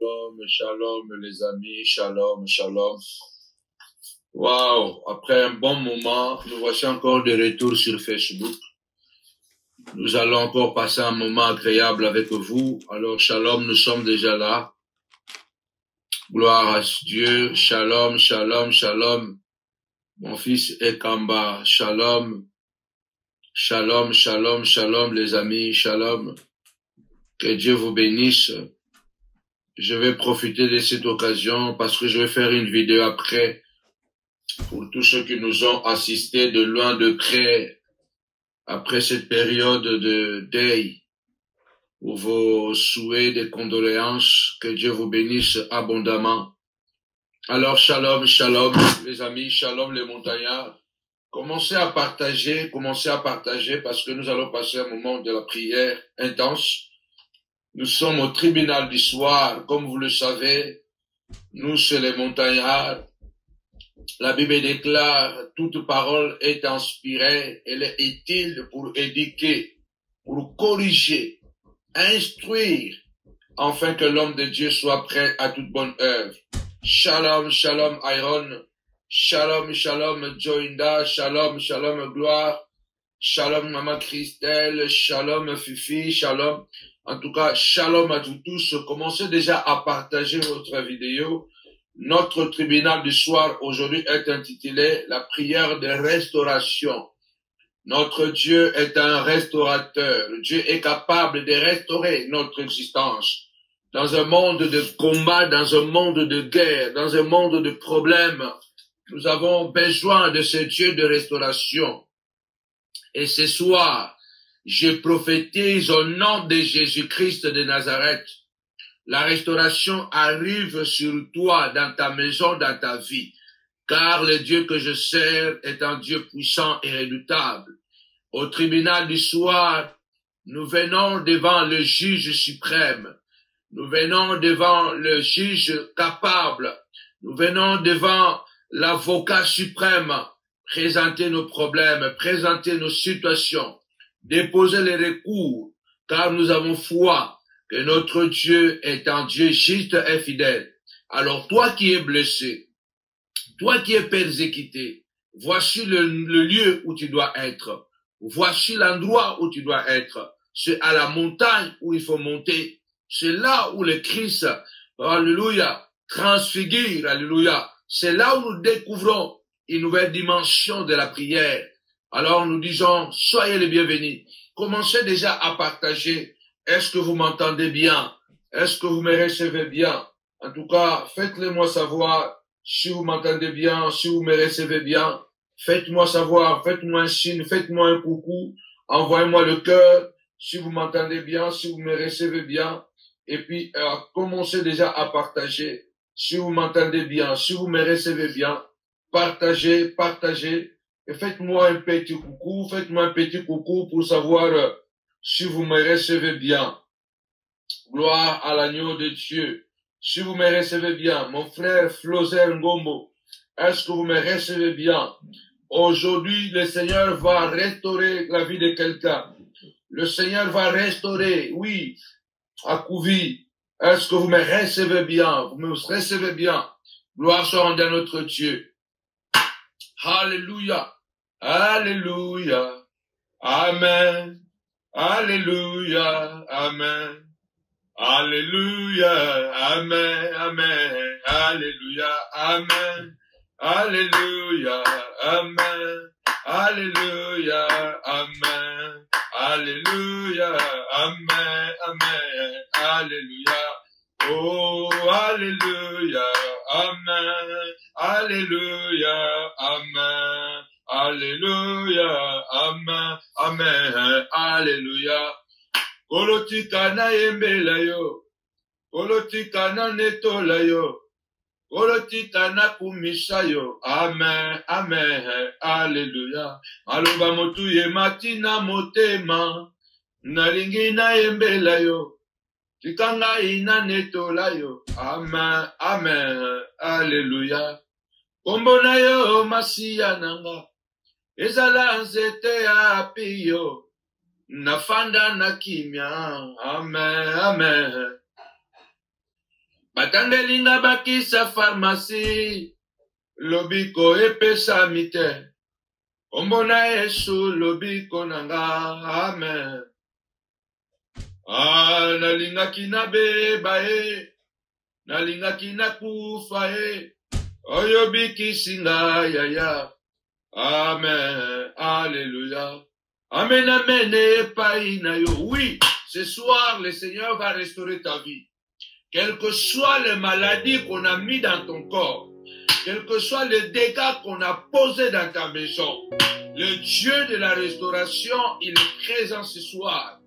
Shalom, shalom les amis, shalom, shalom. Waouh, après un bon moment, nous voici encore de retour sur Facebook. Nous allons encore passer un moment agréable avec vous. Alors shalom, nous sommes déjà là. Gloire à Dieu, shalom, shalom, shalom. Mon fils Ekamba, shalom, shalom, shalom, shalom les amis, shalom. Que Dieu vous bénisse. Je vais profiter de cette occasion parce que je vais faire une vidéo après pour tous ceux qui nous ont assistés de loin, de près, après cette période de deuil, pour vos souhaits, des condoléances, que Dieu vous bénisse abondamment. Alors, shalom, shalom, les amis, shalom les montagnards. Commencez à partager parce que nous allons passer un moment de la prière intense. Nous sommes au tribunal du soir, comme vous le savez, nous c'est les montagnards. La Bible déclare, toute parole est inspirée, elle est utile pour éduquer, pour corriger, instruire, afin que l'homme de Dieu soit prêt à toute bonne œuvre. Shalom, shalom Iron, shalom, shalom Joinda, shalom, shalom Gloire, shalom Maman Christelle, shalom Fifi, shalom. En tout cas, shalom à vous tous. Commencez déjà à partager votre vidéo. Notre tribunal du soir aujourd'hui est intitulé La prière de restauration. Notre Dieu est un restaurateur. Dieu est capable de restaurer notre existence. Dans un monde de combat, dans un monde de guerre, dans un monde de problèmes, nous avons besoin de ce Dieu de restauration. Et ce soir, je prophétise au nom de Jésus-Christ de Nazareth. La restauration arrive sur toi, dans ta maison, dans ta vie. Car le Dieu que je sers est un Dieu puissant et redoutable. Au tribunal du soir, nous venons devant le juge suprême. Nous venons devant le juge capable. Nous venons devant l'avocat suprême. Présenter nos problèmes, présenter nos situations. Déposer les recours, car nous avons foi que notre Dieu est un Dieu juste et fidèle. Alors toi qui es blessé, toi qui es persécuté, voici le lieu où tu dois être. Voici l'endroit où tu dois être. C'est à la montagne où il faut monter. C'est là où le Christ, alléluia, transfigure, alléluia. C'est là où nous découvrons une nouvelle dimension de la prière. Alors nous disons, soyez les bienvenus. Commencez déjà à partager. Est-ce que vous m'entendez bien? Est-ce que vous me recevez bien? En tout cas, faites-le moi savoir si vous m'entendez bien, si vous me recevez bien. Faites-moi savoir, faites-moi un signe, faites-moi un coucou. Envoyez-moi le cœur si vous m'entendez bien, si vous me recevez bien. Et puis, commencez déjà à partager. Si vous m'entendez bien, si vous me recevez bien, partagez, partagez. Et faites-moi un petit coucou pour savoir si vous me recevez bien. Gloire à l'agneau de Dieu. Si vous me recevez bien, mon frère Floser Ngombo, est-ce que vous me recevez bien? Aujourd'hui, le Seigneur va restaurer la vie de quelqu'un. Le Seigneur va restaurer, oui, Akouvi. Est-ce que vous me recevez bien? Vous me recevez bien? Gloire soit rendue à notre Dieu. Alléluia, alléluia, amen, alléluia, amen, alléluia, amen, amen, alléluia, amen, alléluia, amen, alléluia, amen, alléluia, amen, amen, alléluia. Oh, alléluia, amen, alléluia, amen, alléluia, amen, amen, alléluia. Kolotika na yembela yo, kolotika na netola yo, kolotika na kumisa yo, amen, amen, alléluia. Maloba motu ye matina motema, nalingi na yembela yo. Tikanga ina netola yo. Amen, amen, alléluia. Kombo na yo masiya nanga. Ezala nzete ya piyo. Nafanda na kimya. Amen, amen. Batangelinga bakisa pharmacie. Lobiko epesa mite. Ombona Yesu lobiko nanga. Amen. Ah, nalingaki na beba e. Nalingaki na kufa e. Oyobiki singa yaya. Amen. Alléluia. Amen, amen. Oui, ce soir, le Seigneur va restaurer ta vie. Quelles que soient les maladies qu'on a mis dans ton corps, quels que soient les dégâts qu'on a posés dans ta maison, le Dieu de la restauration, il est présent ce soir.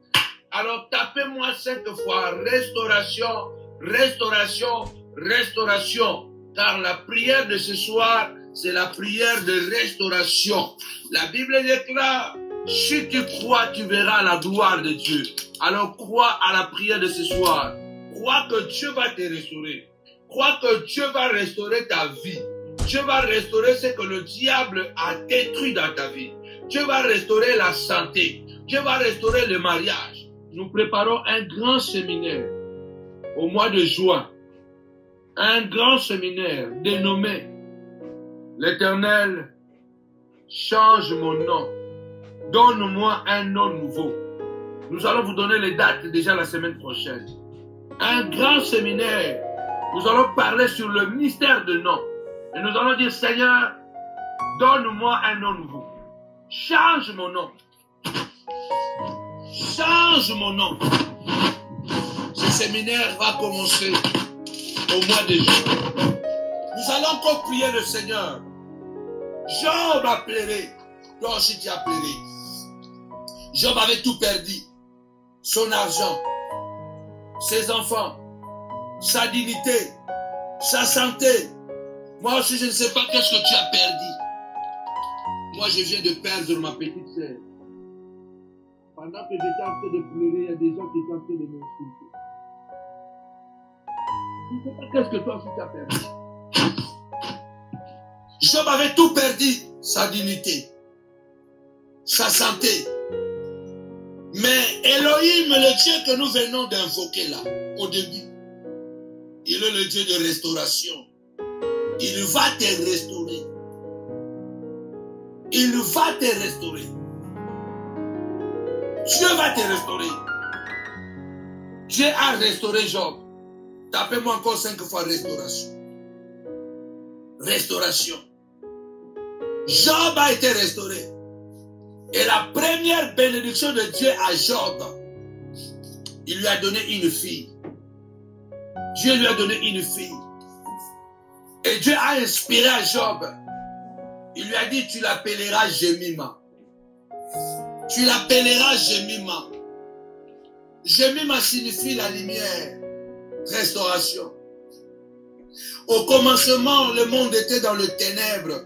Alors tapez-moi 5 fois, restauration, restauration, restauration. Car la prière de ce soir, c'est la prière de restauration. La Bible déclare, si tu crois, tu verras la gloire de Dieu. Alors crois à la prière de ce soir. Crois que Dieu va te restaurer. Crois que Dieu va restaurer ta vie. Dieu va restaurer ce que le diable a détruit dans ta vie. Dieu va restaurer la santé. Dieu va restaurer le mariage. Nous préparons un grand séminaire au mois de juin. Un grand séminaire dénommé l'Éternel change mon nom. Donne-moi un nom nouveau. Nous allons vous donner les dates déjà la semaine prochaine. Un grand séminaire. Nous allons parler sur le mystère de nom. Et nous allons dire, Seigneur, donne-moi un nom nouveau. Change mon nom. Change mon nom. Ce séminaire va commencer au mois de juin. Nous allons encore prier le Seigneur. Job a pleuré. Toi aussi tu as pleuré. Job avait tout perdu. Son argent, ses enfants, sa dignité, sa santé. Moi aussi je ne sais pas qu'est-ce que tu as perdu. Moi je viens de perdre ma petite sœur. Pendant que j'étais en train de pleurer, il y a des gens qui étaient en train de m'insulter. Je ne sais pas qu'est-ce que toi aussi tu as perdu. Job avait tout perdu, sa dignité, sa santé. Mais Elohim, le Dieu que nous venons d'invoquer là, au début, il est le Dieu de restauration. Il va te restaurer. Il va te restaurer. Dieu va te restaurer. Dieu a restauré Job. Tapez-moi encore 5 fois restauration. Restauration. Job a été restauré. Et la première bénédiction de Dieu à Job, il lui a donné une fille. Dieu lui a donné une fille. Et Dieu a inspiré à Job. Il lui a dit, tu l'appelleras Jemima. Tu l'appelleras Jemima. Jemima signifie la lumière. Restauration. Au commencement, le monde était dans le ténèbre.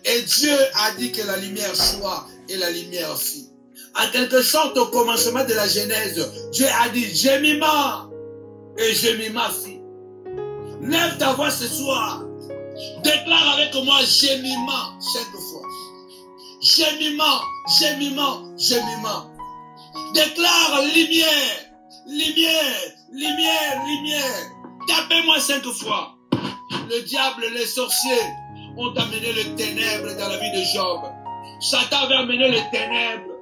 Et Dieu a dit que la lumière soit et la lumière fit. En quelque sorte, au commencement de la Genèse, Dieu a dit Jemima et Jemima fit. Lève ta voix ce soir. Déclare avec moi Jemima 5 fois. Jemima, Jemima, Jemima. Déclare lumière, lumière, lumière, lumière. Tapez-moi 5 fois. Le diable, les sorciers ont amené les ténèbres dans la vie de Job. Satan avait amené les ténèbres.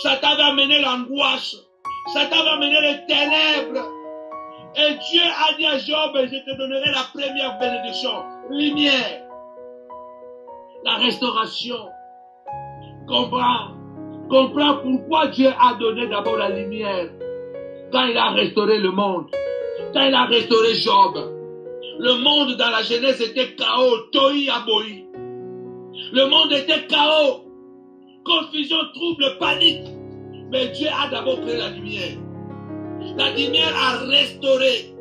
Satan avait amené l'angoisse. Satan avait amené les ténèbres. Et Dieu a dit à Job, je te donnerai la première bénédiction. Lumière. La restauration. Comprends. Comprends pourquoi Dieu a donné d'abord la lumière. Quand il a restauré le monde. Quand il a restauré Job. Le monde dans la Genèse était chaos, tohi abohi. Le monde était chaos, confusion, trouble, panique. Mais Dieu a d'abord créé la lumière. La lumière a restauré.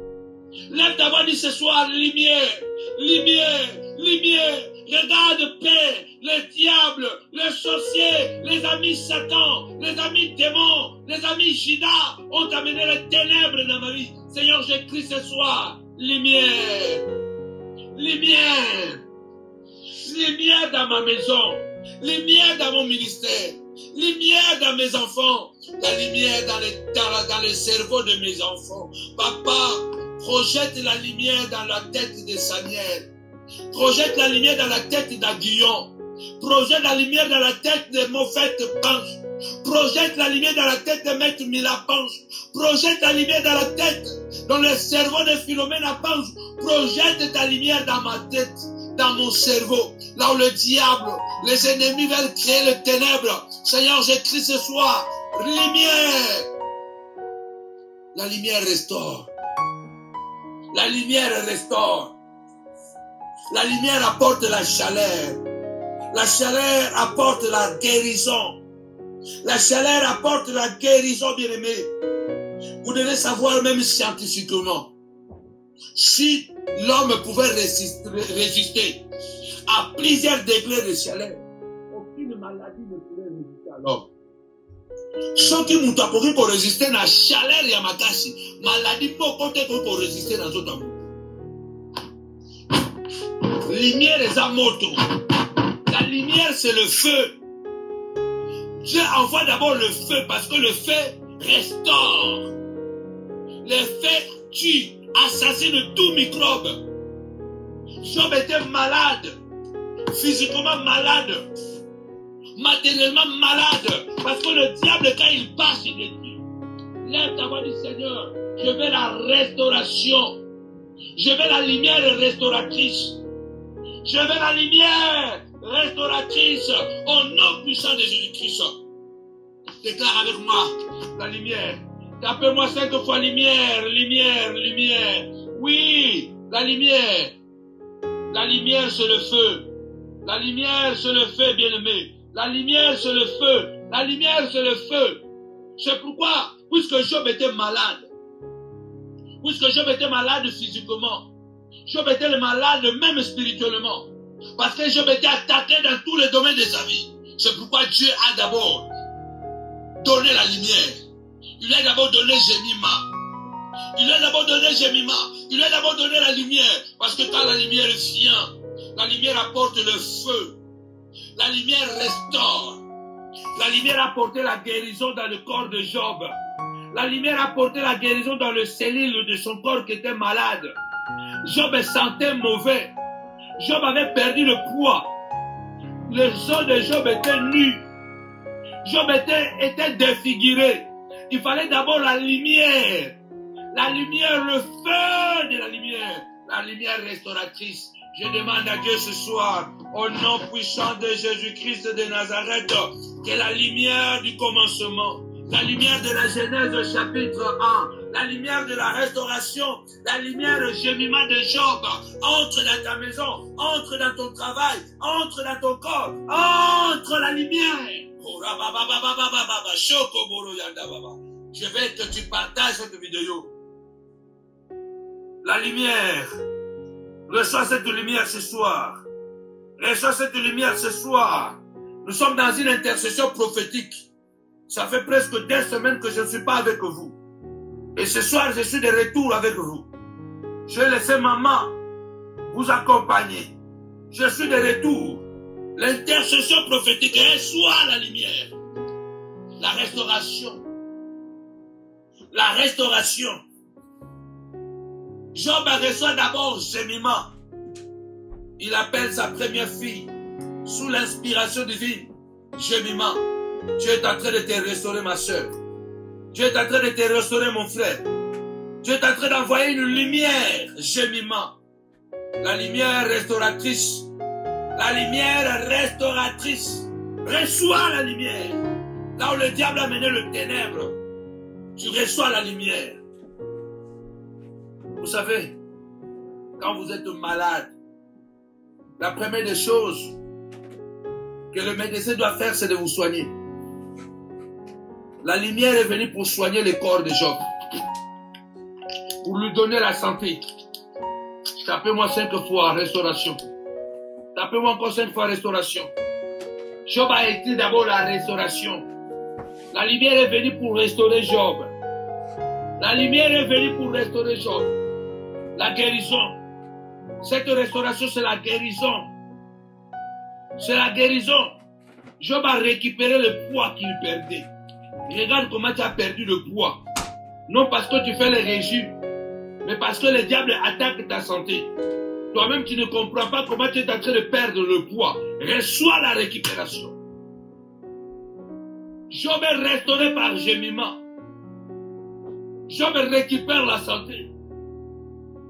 Lève ta voix, dis ce soir, lumière, lumière, lumière. Regarde, Père, les diables, les sorciers, les amis Satan, les amis démons, les amis Judas ont amené les ténèbres dans ma vie. Seigneur, j'écris ce soir. Lumière, lumière, lumière dans ma maison, lumière dans mon ministère, lumière dans mes enfants, la lumière dans le cerveau de mes enfants. Papa, Projette la lumière dans la tête de Samuel. Projette la lumière dans la tête d'Aguillon. Projette la lumière dans la tête de Moffette Panche. Projette la lumière dans la tête de Maître Mila Panche. Projette la lumière dans la tête, dans le cerveau de Philomène Panche. Projette ta lumière dans ma tête, dans mon cerveau. Là où le diable, les ennemis veulent créer les ténèbres. Seigneur, j'écris ce soir, lumière. La lumière restaure. La lumière restaure. La lumière apporte la chaleur. La chaleur apporte la guérison. La chaleur apporte la guérison, bien-aimé. Vous devez savoir même scientifiquement, si l'homme pouvait résister à plusieurs degrés de chaleur, aucune maladie ne pourrait résister à l'homme. Ce qui nous a pour résister à la chaleur et à ma casse, maladie peut compter pour résister dans notre amour. Lumière est à moto. La lumière, c'est le feu. Dieu envoie d'abord le feu parce que le feu restaure. Le feu tue, assassine tout microbe. Job était malade, physiquement malade, matériellement malade, parce que le diable, quand il passe, il détruit. Lève ta voix, dit Seigneur, je veux la restauration. Je veux la lumière restauratrice. Je veux la lumière restauratrice au nom puissant de Jésus-Christ. Déclare avec moi la lumière. Tapez-moi 5 fois lumière, lumière, lumière. Oui, la lumière. La lumière, c'est le feu. La lumière, c'est le feu, bien-aimé. La lumière, c'est le feu. La lumière, c'est le feu. C'est pourquoi, puisque Job était malade, physiquement, Job était malade même spirituellement, parce que Job était attaqué dans tous les domaines de sa vie. C'est pourquoi Dieu a d'abord donné la lumière. Il lui a d'abord donné Jémima. Il lui a d'abord donné Jémima. Il lui a d'abord donné la lumière. Parce que quand la lumière vient, la lumière apporte le feu. La lumière restaure. La lumière a apporté la guérison dans le corps de Job. La lumière a apporté la guérison dans le cellule de son corps qui était malade. Job sentait mauvais. Job avait perdu le poids. Le sang de Job était nu. Job était défiguré. Il fallait d'abord la lumière. La lumière, le feu de la lumière restauratrice. Je demande à Dieu ce soir, au nom puissant de Jésus-Christ de Nazareth, que la lumière du commencement, la lumière de la Genèse chapitre 1, la lumière de la restauration, la lumière gémiment de Job, entre dans ta maison, entre dans ton travail, entre dans ton corps, entre la lumière. Je veux que tu partages cette vidéo. La lumière. Reçois cette lumière ce soir. Reçois cette lumière ce soir. Nous sommes dans une intercession prophétique. Ça fait presque 2 semaines que je ne suis pas avec vous. Et ce soir, je suis de retour avec vous. Je vais laisser maman vous accompagner. Je suis de retour. L'intercession prophétique, reçoit la lumière. La restauration. La restauration. Job reçoit d'abord Jémima. Il appelle sa première fille, sous l'inspiration divine, Jémima. Dieu est en train de te restaurer, ma soeur. Dieu est en train de te restaurer, mon frère. Dieu est en train d'envoyer une lumière, Jémima. La lumière restauratrice. La lumière restauratrice. Reçois la lumière. Là où le diable a mené le ténèbre, tu reçois la lumière. Vous savez, quand vous êtes malade, la première des choses que le médecin doit faire, c'est de vous soigner. La lumière est venue pour soigner le corps de Job, pour lui donner la santé. Tapez-moi 5 fois restauration. Tapez-moi encore 5 fois restauration. Job a été d'abord la restauration. La lumière est venue pour restaurer Job. La lumière est venue pour restaurer Job. La guérison. Cette restauration, c'est la guérison. C'est la guérison. Job a récupéré le poids qu'il perdait. Regarde comment tu as perdu le poids. Non parce que tu fais le régime, Mais parce que le diable attaque ta santé. Toi-même, tu ne comprends pas comment tu es en train de perdre le poids. Reçois la récupération. Job est restauré par gémiment. Job récupère la santé.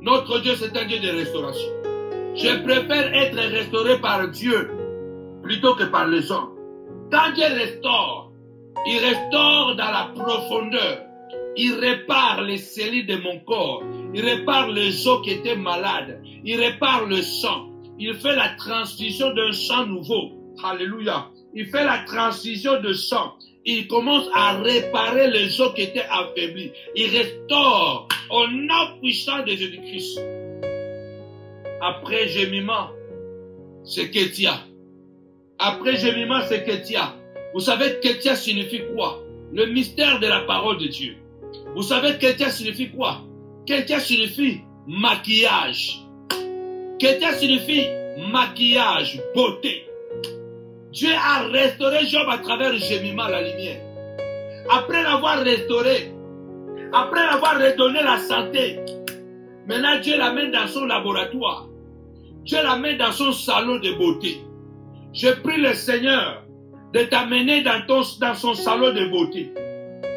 Notre Dieu, c'est un Dieu de restauration. Je préfère être restauré par Dieu plutôt que par les hommes. Quand Dieu restaure, il restaure dans la profondeur. Il répare les cellules de mon corps. Il répare les os qui étaient malades. Il répare le sang. Il fait la transfusion d'un sang nouveau. Alléluia. Il fait la transfusion de sang. Il commence à réparer les os qui étaient affaiblis. Il restaure au nom puissant de Jésus-Christ. Après gémiment, c'est Kétia. Après gémiment, c'est Kétia. Vous savez, Kétia signifie quoi? Le mystère de la parole de Dieu. Vous savez, Kétia signifie quoi? Kétia signifie maquillage. Kétia signifie maquillage, beauté. Dieu a restauré Job à travers le gémiment, la lumière. Après l'avoir restauré, après l'avoir redonné la santé, maintenant Dieu l'amène dans son laboratoire. Dieu l'amène dans son salon de beauté. Je prie le Seigneur de t'amener dans son salon de beauté.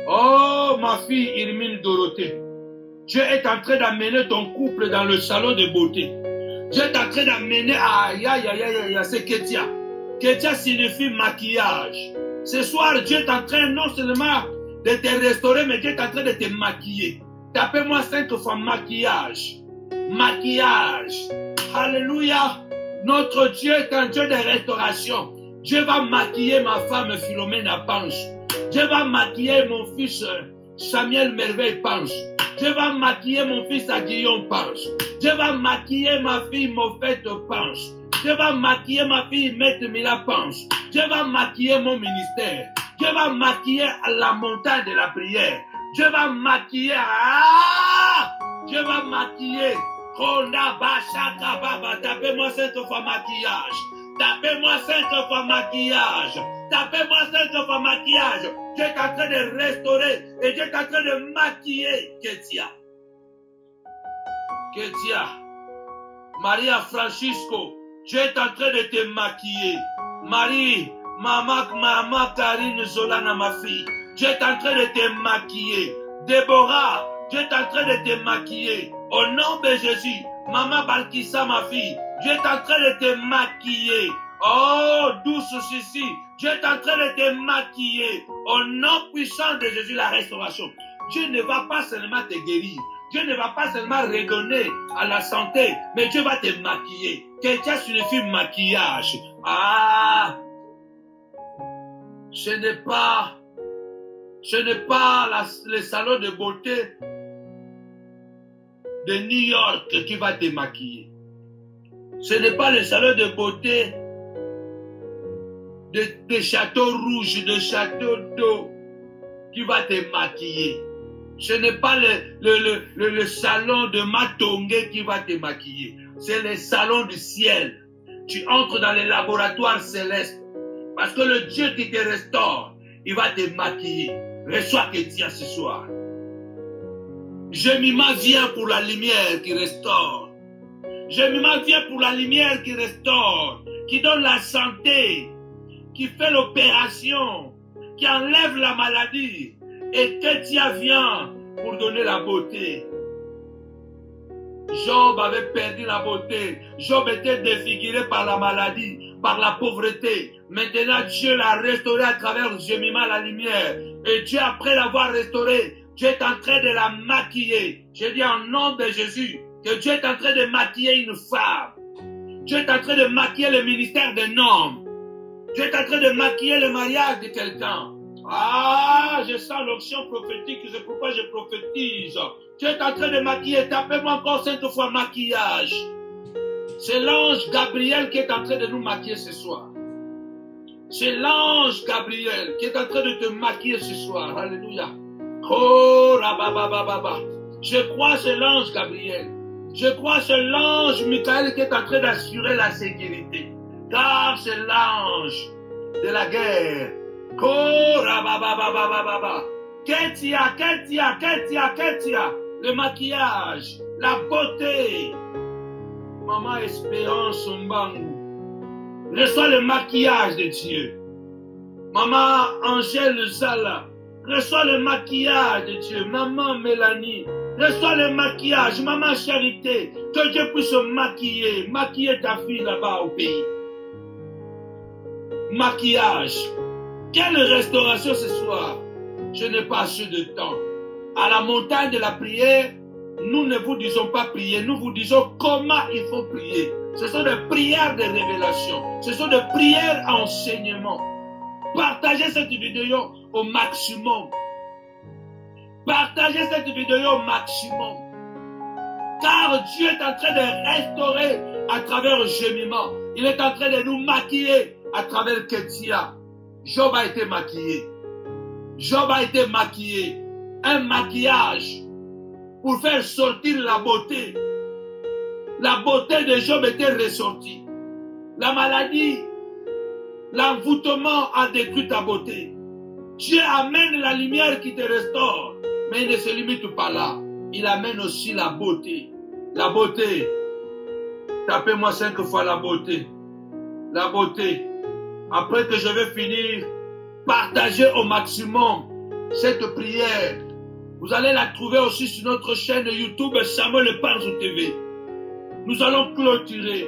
Oh, ma fille Irmine Dorothée, Dieu est en train d'amener ton couple dans le salon de beauté. Dieu est en train d'amener c'est Kétia. Kétia signifie maquillage. Ce soir, Dieu est en train non seulement de te restaurer, mais Dieu est en train de te maquiller. Tapez-moi 5 fois maquillage. Maquillage. Alléluia. Notre Dieu est un Dieu de restauration. Dieu va maquiller ma femme Philomène Panche. Dieu va maquiller mon fils Samuel Merveille Panche. Dieu va maquiller mon fils Guillaume Panche. Dieu va maquiller ma fille Moffette Panche. Dieu va maquiller ma fille Maître Mila Panche. Dieu va maquiller mon ministère. Dieu va maquiller la montagne de la prière. Dieu va maquiller. Dieu va maquiller. Tapez-moi 5 fois maquillage. Tapez-moi 5 fois maquillage. Tapez-moi 5 fois maquillage. Dieu est en train de restaurer et Dieu est en train de maquiller Kétia. Kétia. Maria Francisco. Dieu est en train de te maquiller. Marie, maman Karine Zolana, ma fille. Dieu est en train de te maquiller. Déborah, Dieu est en train de te maquiller. Au nom de Jésus, maman Balkissa, ma fille. Dieu est en train de te maquiller. Oh, douce Sissi, Dieu est en train de te maquiller. Au nom puissant de Jésus, la restauration. Dieu ne va pas seulement te guérir. Dieu ne va pas seulement redonner à la santé, mais Dieu va te maquiller. Quelqu'un signifie maquillage. Ce n'est pas le salon de beauté de New York qui va te maquiller. Ce n'est pas le salon de beauté de Château Rouge, de Château d'eau qui va te maquiller. Ce n'est pas le salon de Matongé qui va te maquiller. C'est le salon du ciel. Tu entres dans les laboratoires célestes. Parce que le Dieu qui te restaure, il va te maquiller. Reçois Kétia ce soir. Gémiment vient pour la lumière qui restaure. Gémiment vient pour la lumière qui restaure, qui donne la santé, qui fait l'opération, qui enlève la maladie. Et Kétia vient pour donner la beauté. Job avait perdu la beauté. Job était défiguré par la maladie, par la pauvreté. Maintenant, Dieu l'a restauré à travers le gémiment, la lumière. Et Dieu, après l'avoir restauré, Dieu est en train de la maquiller. Je dis en nom de Jésus que Dieu est en train de maquiller une femme. Dieu est en train de maquiller le ministère d'un homme. Dieu est en train de maquiller le mariage de quelqu'un. Je sens l'onction prophétique, c'est pourquoi je prophétise. Tu es en train de maquiller, tapez-moi encore 5 fois maquillage. C'est l'ange Gabriel qui est en train de nous maquiller ce soir. C'est l'ange Gabriel qui est en train de te maquiller ce soir. Alléluia. Oh, rababababa. Je crois c'est l'ange Gabriel. Je crois c'est l'ange Michael qui est en train d'assurer la sécurité. Car c'est l'ange de la guerre. Kétia, le maquillage, La beauté. Maman Espérance Mbangu. Reçois le maquillage de Dieu. Maman Angèle Zala. Reçois le maquillage de Dieu. Maman Mélanie. Reçois le maquillage. Maman Charité. Que Dieu puisse maquiller. Maquiller ta fille là-bas au pays. Maquillage. Quelle restauration ce soir? Je n'ai pas assez de temps. À la montagne de la prière, nous ne vous disons pas prier, nous vous disons comment il faut prier. Ce sont des prières de révélation, ce sont des prières à enseignement. Partagez cette vidéo au maximum. Partagez cette vidéo au maximum. Car Dieu est en train de restaurer à travers le gémiment. Il est en train de nous maquiller à travers Ketia. Job a été maquillé. Job a été maquillé. Un maquillage pour faire sortir la beauté. La beauté de Job était ressortie. La maladie, l'envoûtement a détruit ta beauté. Dieu amène la lumière qui te restaure. Mais il ne se limite pas là. Il amène aussi la beauté. La beauté. Tapez-moi 5 fois la beauté. La beauté. Après que je vais finir, partagez au maximum cette prière. Vous allez la trouver aussi sur notre chaîne YouTube Samuel Panzo TV. Nous allons clôturer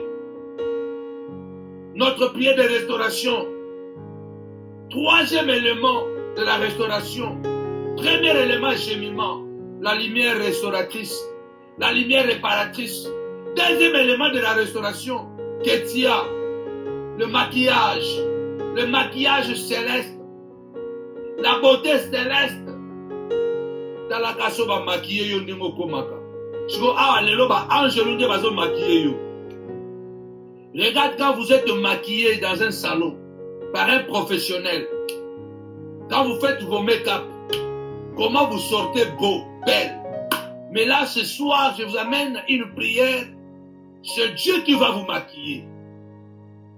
notre prière de restauration. Troisième élément de la restauration. Premier élément, gémiment. La lumière restauratrice. La lumière réparatrice. Deuxième élément de la restauration. Ketia. Le maquillage. Le maquillage céleste. La beauté céleste. Dans la casse, va maquiller yo ndimo komaka. Siko awa lelo ba angelo nde bazo maquiller yo. Regarde quand vous êtes maquillé dans un salon par un professionnel. Quand vous faites vos make-up, comment vous sortez beau, belle. Mais là, ce soir, je vous amène une prière. C'est Dieu qui va vous maquiller.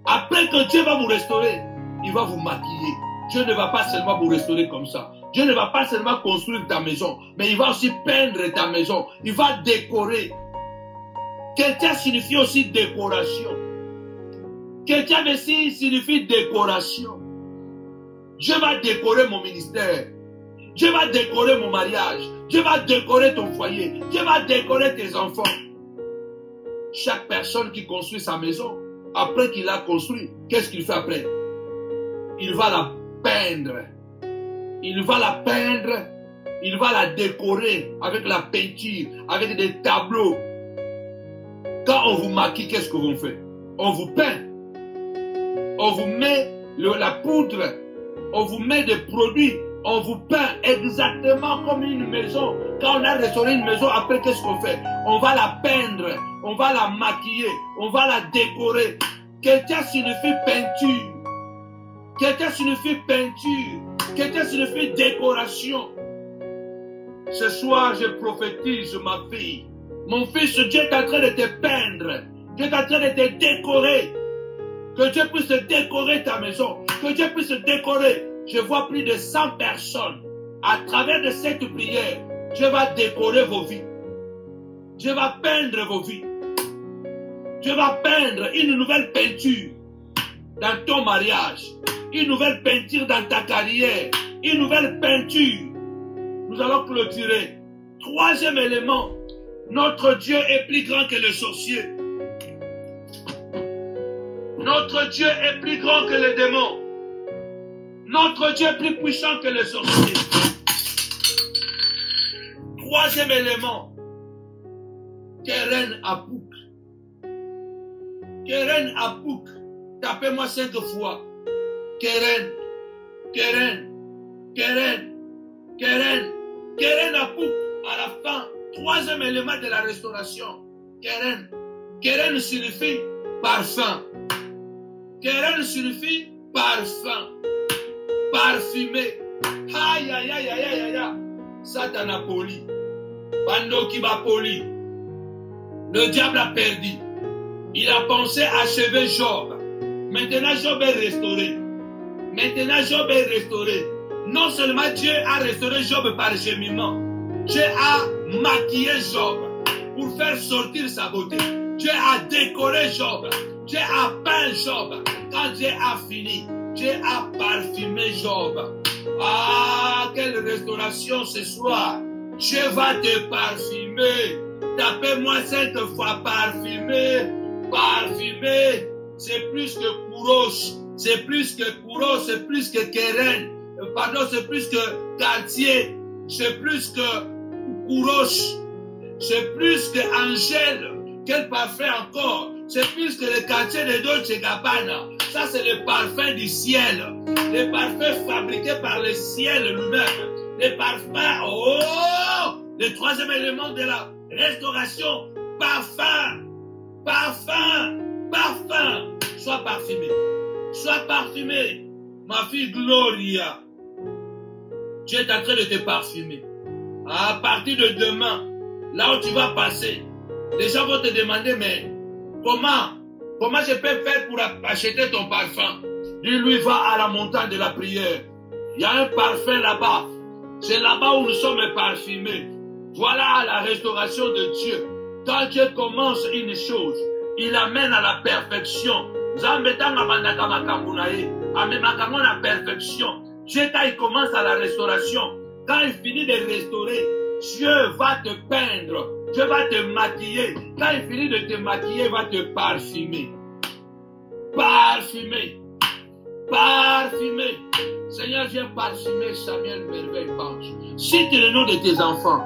Après que Dieu va vous restaurer, il va vous maquiller. Dieu ne va pas seulement vous restaurer comme ça. Dieu ne va pas seulement construire ta maison, mais il va aussi peindre ta maison. Il va décorer. Quelqu'un signifie aussi décoration. Quelqu'un aussi signifie décoration. Dieu va décorer mon ministère. Dieu va décorer mon mariage. Dieu va décorer ton foyer. Dieu va décorer tes enfants. Chaque personne qui construit sa maison, après qu'il l'a construit, qu'est-ce qu'il fait après? Il va la peindre. Il va la peindre. Il va la décorer avec la peinture, avec des tableaux. Quand on vous maquille, qu'est-ce que vous faites? On vous peint. On vous met la poudre. On vous met des produits. On vous peint exactement comme une maison. Quand on a restauré une maison, après qu'est-ce qu'on fait? On va la peindre. On va la maquiller. On va la décorer. Quelqu'un signifie peinture. Quelqu'un signifie peinture. Quelqu'un signifie décoration. Ce soir, je prophétise, ma fille. Mon fils, Dieu est en train de te peindre. Dieu est en train de te décorer. Que Dieu puisse décorer ta maison. Que Dieu puisse décorer. Je vois plus de 100 personnes. À travers de cette prière, Dieu va décorer vos vies. Dieu va peindre vos vies. Dieu va peindre une nouvelle peinture dans ton mariage. Une nouvelle peinture dans ta carrière. Une nouvelle peinture. Nous allons clôturer. Troisième élément. Notre Dieu est plus grand que le sorcier. Notre Dieu est plus grand que les démons. Notre Dieu est plus puissant que les sorciers. Troisième élément. Keren Apouk. Keren Apouk. Tapez-moi 5 fois. Keren. Keren. Keren. Keren. Keren Apouk. À la fin, troisième élément de la restauration. Keren. Keren signifie parfum. Keren signifie parfum. Parfumé. Aïe, aïe, aïe, aïe, aïe, aïe. Satan a poli. Bando qui va poli. Le diable a perdu. Il a pensé achever Job. Maintenant, Job est restauré. Maintenant, Job est restauré. Non seulement Dieu a restauré Job par gémiment. Dieu a maquillé Job. pour faire sortir sa beauté. Dieu a décoré Job. Dieu a peint Job. Quand Dieu a fini, Dieu a parfumé Job. Ah, quelle restauration ce soir. Dieu va te parfumer. Tapez-moi 5 fois parfumé. Parfumé. C'est plus que Kouros. C'est plus que Kouros. C'est plus que Keren. Pardon, c'est plus que Cartier. C'est plus que Kouros. C'est plus que Angèle. Quel parfum encore? C'est plus que le quartier de Dolce Gabbana. Ça, c'est le parfum du ciel. Les parfums fabriqués par le ciel lui-même. Les parfums, oh! Le troisième élément de la restauration, parfum. Parfum. Parfum. Sois parfumé. Sois parfumé. Ma fille Gloria. Tu es en train de te parfumer. À partir de demain, là où tu vas passer, les gens vont te demander, mais comment je peux faire pour acheter ton parfum? Lui va à la montagne de la prière. Il y a un parfum là-bas. C'est là-bas où nous sommes parfumés. Voilà la restauration de Dieu. Quand Dieu commence une chose, il amène à la perfection. La perfection. Dieu, quand il commence à la restauration, quand il finit de restaurer, Dieu va te peindre. Dieu va te maquiller. Quand il finit de te maquiller, il va te parfumer. Parfumer. Parfumer. Seigneur, viens parfumer Samuel Merveille Banche. Cite le nom de tes enfants.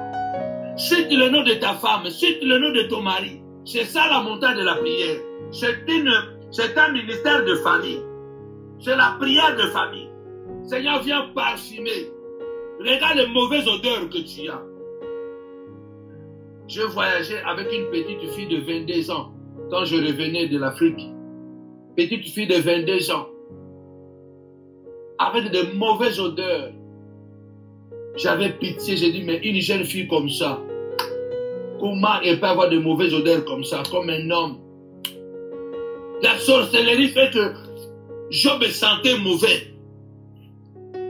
Cite le nom de ta femme. Cite le nom de ton mari. C'est ça la montagne de la prière. C'est un ministère de famille. C'est la prière de famille. Seigneur, viens parfumer. Regarde les mauvaises odeurs que tu as. Je voyageais avec une petite fille de 22 ans quand je revenais de l'Afrique. Petite fille de 22 ans. Avec de mauvaises odeurs. J'avais pitié, j'ai dit, mais une jeune fille comme ça, comment elle peut avoir de mauvaises odeurs comme ça, comme un homme? La sorcellerie fait que Job sentait mauvais.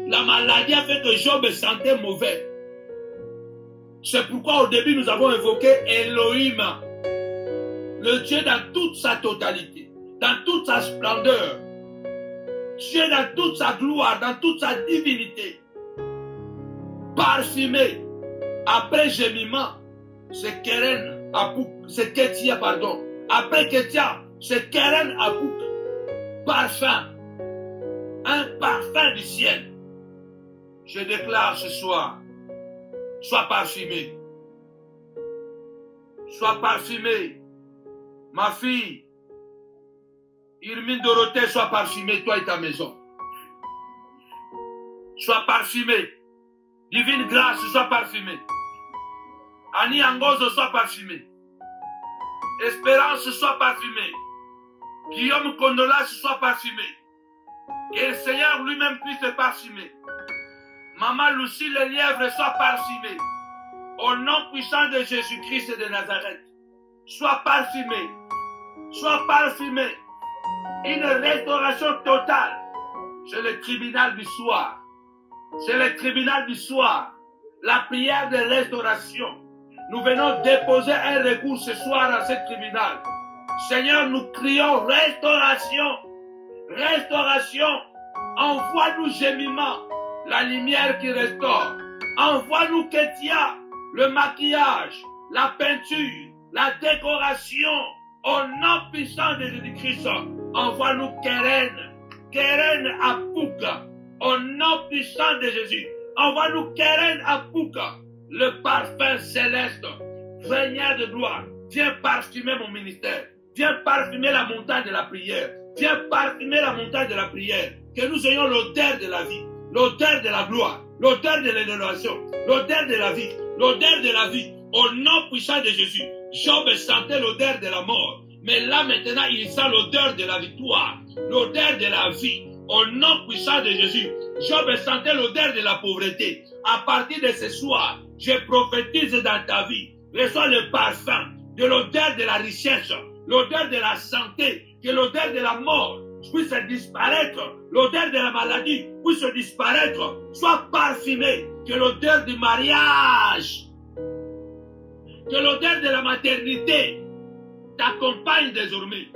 La maladie a fait que Job sentait mauvais. C'est pourquoi au début nous avons évoqué Elohim, le Dieu dans toute sa totalité, dans toute sa splendeur, Dieu dans toute sa gloire, dans toute sa divinité. Parfumé, après gémiment, c'est Keren Apouk, c'est Ketia, pardon. Après Ketia, c'est Keren Apouk. Parfum, un parfum du ciel. Je déclare ce soir, sois parfumé. Sois parfumé. Ma fille, Irmine Dorothée, sois parfumée, toi et ta maison. Sois parfumé. Divine Grâce, sois parfumé. Annie Angozo, sois parfumé. Espérance, sois parfumé. Guillaume Kondolas, sois parfumé. Que le Seigneur lui-même puisse te parfumer. Maman Lucie Le Lièvre, sois parfumée. Au nom puissant de Jésus-Christ de Nazareth, sois parfumé. Sois parfumé. Une restauration totale. C'est le tribunal du soir. C'est le tribunal du soir. La prière de restauration. Nous venons déposer un recours ce soir à ce tribunal. Seigneur, nous crions restauration. Restauration. Envoie-nous gémiment la lumière qui restaure. Envoie-nous Ketia, le maquillage, la peinture, la décoration. Au nom puissant de Jésus-Christ, envoie-nous Keren, Keren Apouka. Au nom puissant de Jésus, envoie-nous Keren Apouka, le parfum céleste. Seigneur de gloire, viens parfumer mon ministère. Viens parfumer la montagne de la prière. Viens parfumer la montagne de la prière. Que nous ayons l'odeur de la vie, l'odeur de la gloire, l'odeur de l'élévation, l'odeur de la vie, l'odeur de la vie. Au nom puissant de Jésus, Job sentait l'odeur de la mort. Mais là maintenant, il sent l'odeur de la victoire, l'odeur de la vie. Au nom puissant de Jésus, Job sentait l'odeur de la pauvreté. À partir de ce soir, je prophétise dans ta vie. Reçois le parfum de l'odeur de la richesse, l'odeur de la santé, que l'odeur de la mort puisse disparaître, l'odeur de la maladie puisse disparaître. Sois parfumé, que l'odeur du mariage, Que l'odeur de la maternité t'accompagne désormais.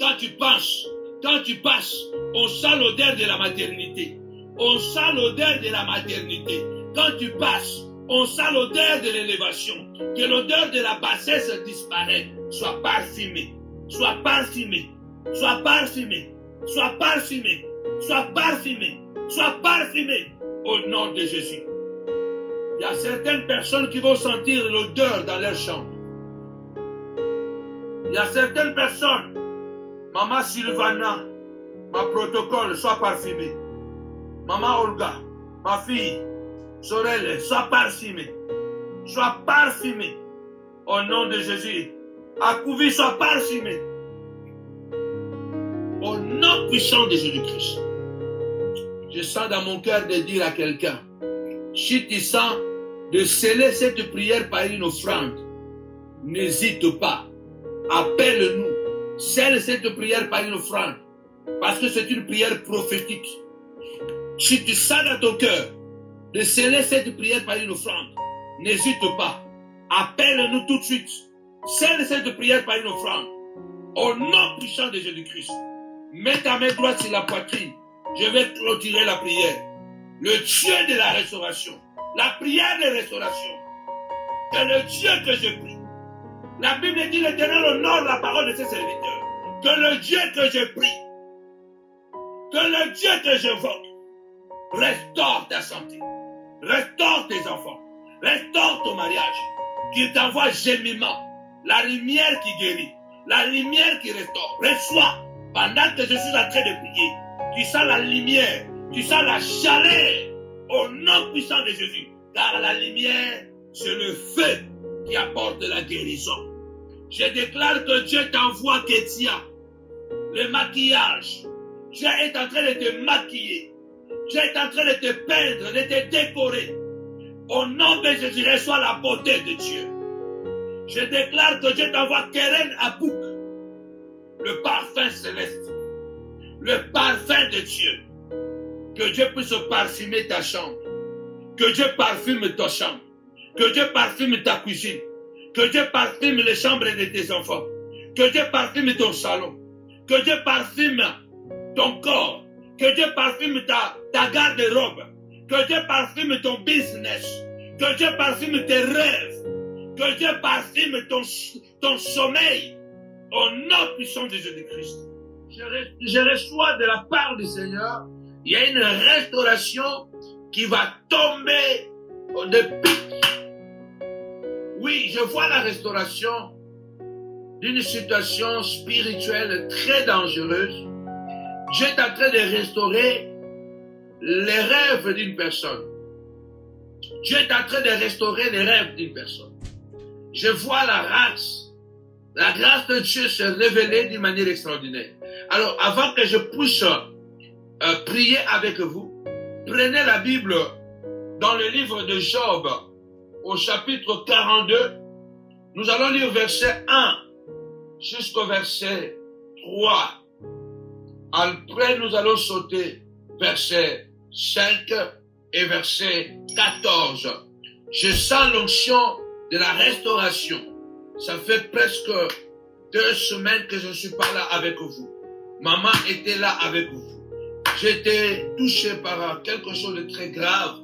Quand tu passes, on sent l'odeur de la maternité. On sent l'odeur de la maternité. Quand tu passes, on sent l'odeur de l'élévation. Que l'odeur de la bassesse disparaît. Sois parfumé. Sois parfumé. Sois parfumé. Sois parfumé. Sois parfumé. Sois parfumé. Au nom de Jésus. Il y a certaines personnes qui vont sentir l'odeur dans leur chambre. Il y a certaines personnes. Maman Sylvana, ma protocole, sois parfumée. Maman Olga, ma fille, Sorel, sois parfumée. Sois parfumée. Au nom de Jésus. Akouvi, sois parfumé. Au nom puissant de Jésus-Christ. Je sens dans mon cœur de dire à quelqu'un, si tu sens de sceller cette prière par une offrande, n'hésite pas. Appelle-nous. Scelle cette prière par une offrande. Parce que c'est une prière prophétique. Si tu sens dans ton cœur de sceller cette prière par une offrande, n'hésite pas. Appelle-nous tout de suite. Scelle cette prière par une offrande. Au nom puissant de Jésus-Christ. Mets ta main droite sur la poitrine. Je vais clôturer la prière. Le Dieu de la restauration. La prière de restauration. Que le Dieu que je prie. La Bible dit l'Éternel honore la parole de ses serviteurs. Que le Dieu que je prie. Que le Dieu que j'invoque. Restaure ta santé. Restaure tes enfants. Restaure ton mariage. Qu'il t'envoie gémiment. La lumière qui guérit. La lumière qui restaure. Reçois. Pendant que je suis en train de prier. Tu sens la lumière. Tu sens la chaleur. Au nom puissant de Jésus. Car la lumière, c'est le feu qui apporte la guérison. Je déclare que Dieu t'envoie Kétia. Le maquillage. Dieu est en train de te maquiller. Dieu est en train de te peindre, de te décorer. Au nom de Jésus, reçois la beauté de Dieu. Je déclare que Dieu t'envoie Keren Abouk. Le parfum céleste. Le parfum de Dieu. Que Dieu puisse parfumer ta chambre. Que Dieu parfume ta chambre. Que Dieu parfume ta cuisine. Que Dieu parfume les chambres de tes enfants. Que Dieu parfume ton salon. Que Dieu parfume ton corps. Que Dieu parfume ta garde-robe. Que Dieu parfume ton business. Que Dieu parfume tes rêves. Que Dieu parfume ton sommeil. Au nom puissant de Jésus-Christ. Je reçois de la part du Seigneur, il y a une restauration qui va tomber de pic. Oui, je vois la restauration d'une situation spirituelle très dangereuse. Dieu est en train de restaurer les rêves d'une personne. Dieu est en train de restaurer les rêves d'une personne. Je vois la grâce de Dieu se révéler d'une manière extraordinaire. Alors, avant que je puisse prier avec vous, prenez la Bible dans le livre de Job, au chapitre 42. Nous allons lire verset 1 jusqu'au verset 3. Après, nous allons sauter verset 5 et verset 14. Je sens l'onction de la restauration. Ça fait presque 2 semaines que je ne suis pas là avec vous. Maman était là avec vous. J'étais touché par quelque chose de très grave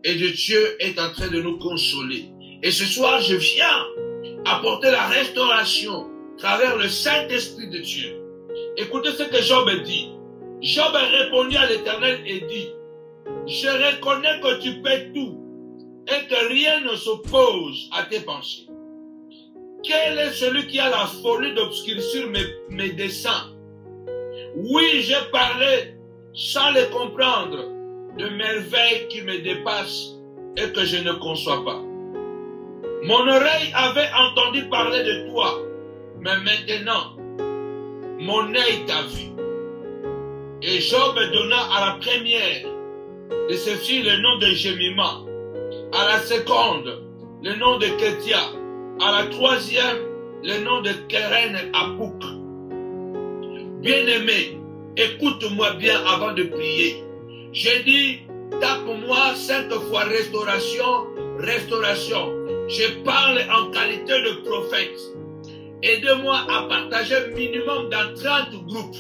et Dieu est en train de nous consoler. Et ce soir, je viens apporter la restauration à travers le Saint-Esprit de Dieu. Écoutez ce que Job dit. Job a répondu à l'Éternel et dit, je reconnais que tu peux tout et que rien ne s'oppose à tes pensées. Quel est celui qui a la folie d'obscurcir mes desseins? Oui, j'ai parlé sans les comprendre de merveilles qui me dépassent et que je ne conçois pas. Mon oreille avait entendu parler de toi, mais maintenant, mon œil t'a vu. Et Job donna à la première de ses filles le nom de Jémima, à la seconde le nom de Kétia, à la troisième le nom de Keren Abouk. Bien-aimé, écoute-moi bien avant de prier. J'ai dit, tape-moi 5 fois restauration, restauration. Je parle en qualité de prophète. Aidez-moi à partager un minimum dans 30 groupes.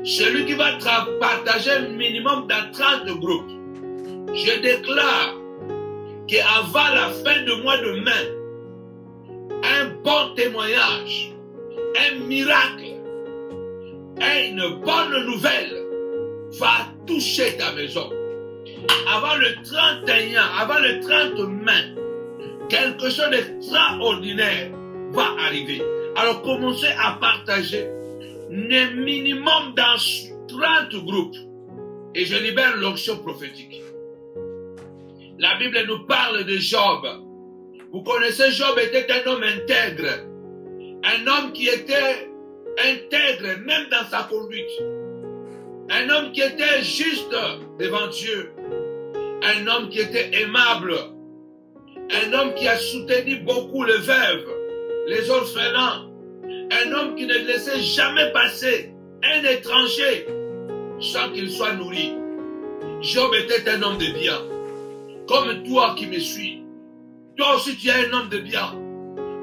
Celui qui va partager un minimum dans 30 groupes, je déclare qu'avant la fin du mois de mai, un bon témoignage, un miracle, une bonne nouvelle va toucher ta maison. Avant le 31, avant le 30 mai, quelque chose d'extraordinaire va arriver. Alors commencez à partager un minimum dans 30 groupes et je libère l'onction prophétique. La Bible nous parle de Job. Vous connaissez, Job était un homme intègre. Un homme qui était intègre même dans sa conduite. Un homme qui était juste devant Dieu. Un homme qui était aimable. Un homme qui a soutenu beaucoup les veuves, les orphelins. Un homme qui ne laissait jamais passer un étranger sans qu'il soit nourri. Job était un homme de bien. Comme toi qui me suis. Toi aussi tu es un homme de bien.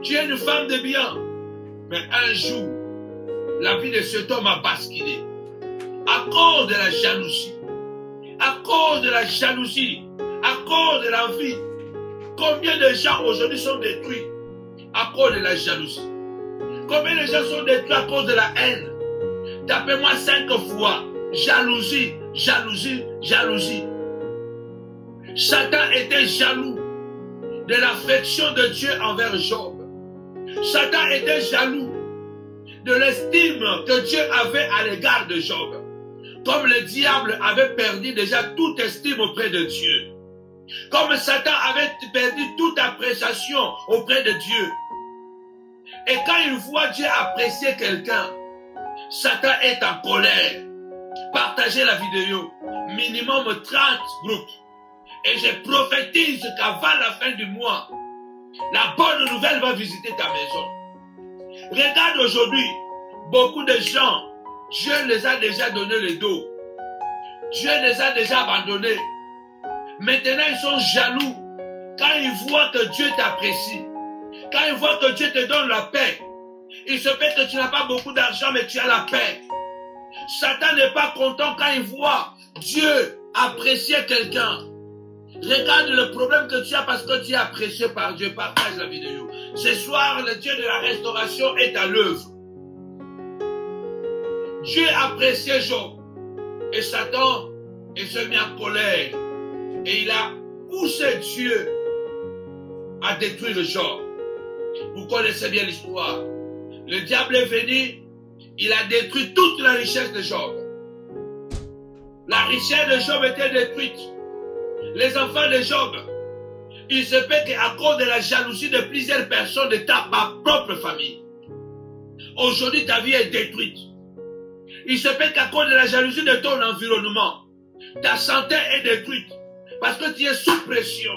Tu es une femme de bien. Mais un jour, la vie de cet homme a basculé. À cause de la jalousie. À cause de la jalousie. À cause de l'envie. Combien de gens aujourd'hui sont détruits à cause de la jalousie? Combien de gens sont détruits à cause de la haine? Tapez-moi 5 fois. Jalousie, jalousie, jalousie. Satan était jaloux de l'affection de Dieu envers Job. Satan était jaloux de l'estime que Dieu avait à l'égard de Job. Comme le diable avait perdu déjà toute estime auprès de Dieu. Comme Satan avait perdu toute appréciation auprès de Dieu. Et quand il voit Dieu apprécier quelqu'un, Satan est en colère. Partagez la vidéo. Minimum 30 groupes. Et je prophétise qu'avant la fin du mois, la bonne nouvelle va visiter ta maison. Regarde aujourd'hui, beaucoup de gens, Dieu les a déjà donné le dos. Dieu les a déjà abandonnés. Maintenant, ils sont jaloux quand ils voient que Dieu t'apprécie. Quand ils voient que Dieu te donne la paix. Il se fait que tu n'as pas beaucoup d'argent, mais tu as la paix. Satan n'est pas content quand il voit Dieu apprécier quelqu'un. Regarde le problème que tu as parce que tu es apprécié par Dieu. Partage la vidéo. Ce soir, le Dieu de la restauration est à l'œuvre. Dieu appréciait Job. Et Satan s'est mis en colère. Et il a poussé Dieu à détruire Job. Vous connaissez bien l'histoire. Le diable est venu. Il a détruit toute la richesse de Job. La richesse de Job était détruite. Les enfants de Job, il se fait qu'à cause de la jalousie de plusieurs personnes de ta propre famille, aujourd'hui ta vie est détruite. Il se fait qu'à cause de la jalousie de ton environnement, ta santé est détruite parce que tu es sous pression.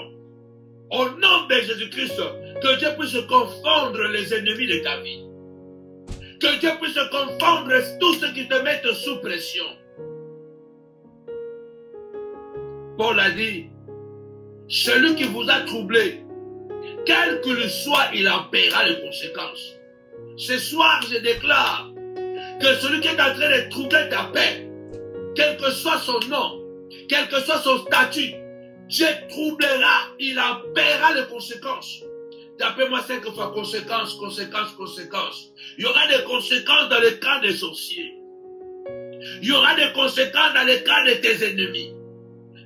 Au nom de Jésus-Christ, que Dieu puisse confondre les ennemis de ta vie. Que Dieu puisse confondre tous ceux qui te mettent sous pression. Paul a dit, celui qui vous a troublé, quel que le soit, il en paiera les conséquences. Ce soir, je déclare que celui qui est en train de troubler ta paix, quel que soit son nom, quel que soit son statut, Dieu troublera, il en paiera les conséquences. Tapez-moi 5 fois conséquences, conséquences, conséquences. Il y aura des conséquences dans le cas des sorciers. Il y aura des conséquences dans le cas de tes ennemis.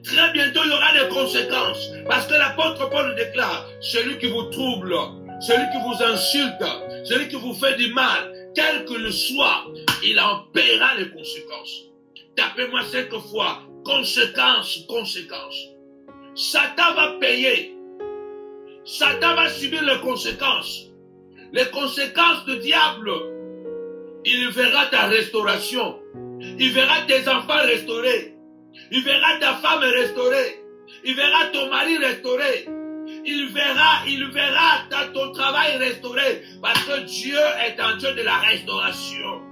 Très bientôt, il y aura des conséquences. Parce que l'apôtre Paul déclare, celui qui vous trouble, celui qui vous insulte, celui qui vous fait du mal, quel que le soit, il en paiera les conséquences. Tapez-moi 5 fois, conséquences, conséquences. Satan va payer. Satan va subir les conséquences. Les conséquences du diable. Il verra ta restauration. Il verra tes enfants restaurés. Il verra ta femme restaurée. Il verra ton mari restauré. Il verra ton travail restauré. Parce que Dieu est un Dieu de la restauration.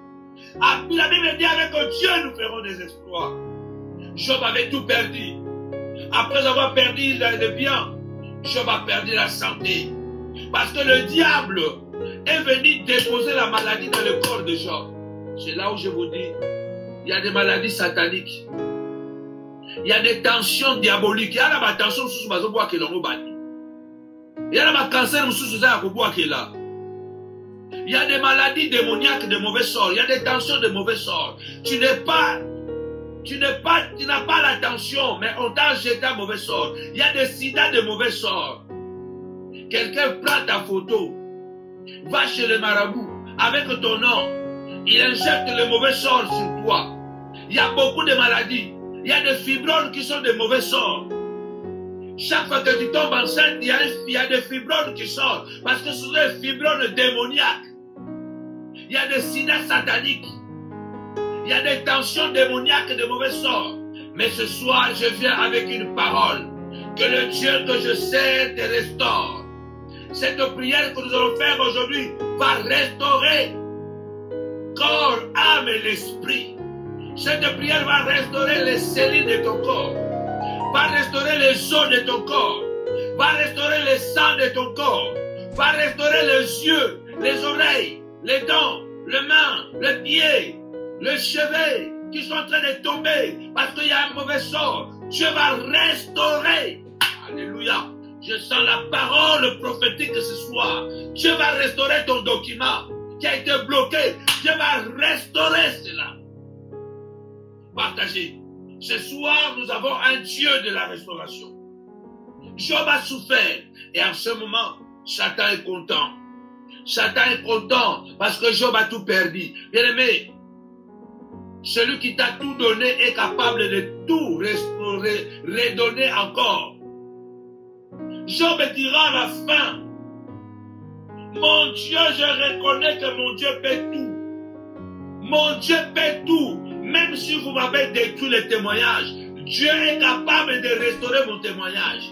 La Bible dit avec Dieu nous ferons des exploits. Job avait tout perdu. Après avoir perdu le bien, Job a perdu la santé. Parce que le diable est venu déposer la maladie dans le corps de Job. C'est là où je vous dis, il y a des maladies sataniques. Il y a des tensions diaboliques. Il y a la tension sous le bois qui est là. Il y a le cancer sous le bois qui est là. Il y a des maladies démoniaques de mauvais sorts. Il y a des tensions de mauvais sorts. Tu n'as pas la tension, mais on t'a jeté un mauvais sort. Il y a des sida de mauvais sorts. Quelqu'un prend ta photo, va chez le marabout avec ton nom. Il injecte le mauvais sort sur toi. Il y a beaucoup de maladies. Il y a des fibromes qui sont de mauvais sorts. Chaque fois que tu tombes enceinte, il y a des fibromes qui sortent. Parce que ce sont des fibromes démoniaques. Il y a des sida sataniques. Il y a des tensions démoniaques de mauvais sorts. Mais ce soir, je viens avec une parole. Que le Dieu que je sais te restaure. Cette prière que nous allons faire aujourd'hui va restaurer corps, âme et l'esprit. Cette prière va restaurer les cellules de ton corps. Va restaurer les os de ton corps. Va restaurer le sang de ton corps. Va restaurer les yeux, les oreilles, les dents, les mains, les pieds, les cheveux qui sont en train de tomber parce qu'il y a un mauvais sort. Dieu va restaurer. Alléluia. Je sens la parole prophétique ce soir. Dieu va restaurer ton document qui a été bloqué. Dieu va restaurer cela. Partagez. Ce soir, nous avons un Dieu de la restauration. Job a souffert. Et en ce moment, Satan est content. Satan est content parce que Job a tout perdu. Bien-aimé, celui qui t'a tout donné est capable de tout restaurer, redonner encore. Job dira à la fin, mon Dieu, je reconnais que mon Dieu peut tout. Mon Dieu peut tout. Même si vous m'avez détruit le témoignage, Dieu est capable de restaurer mon témoignage.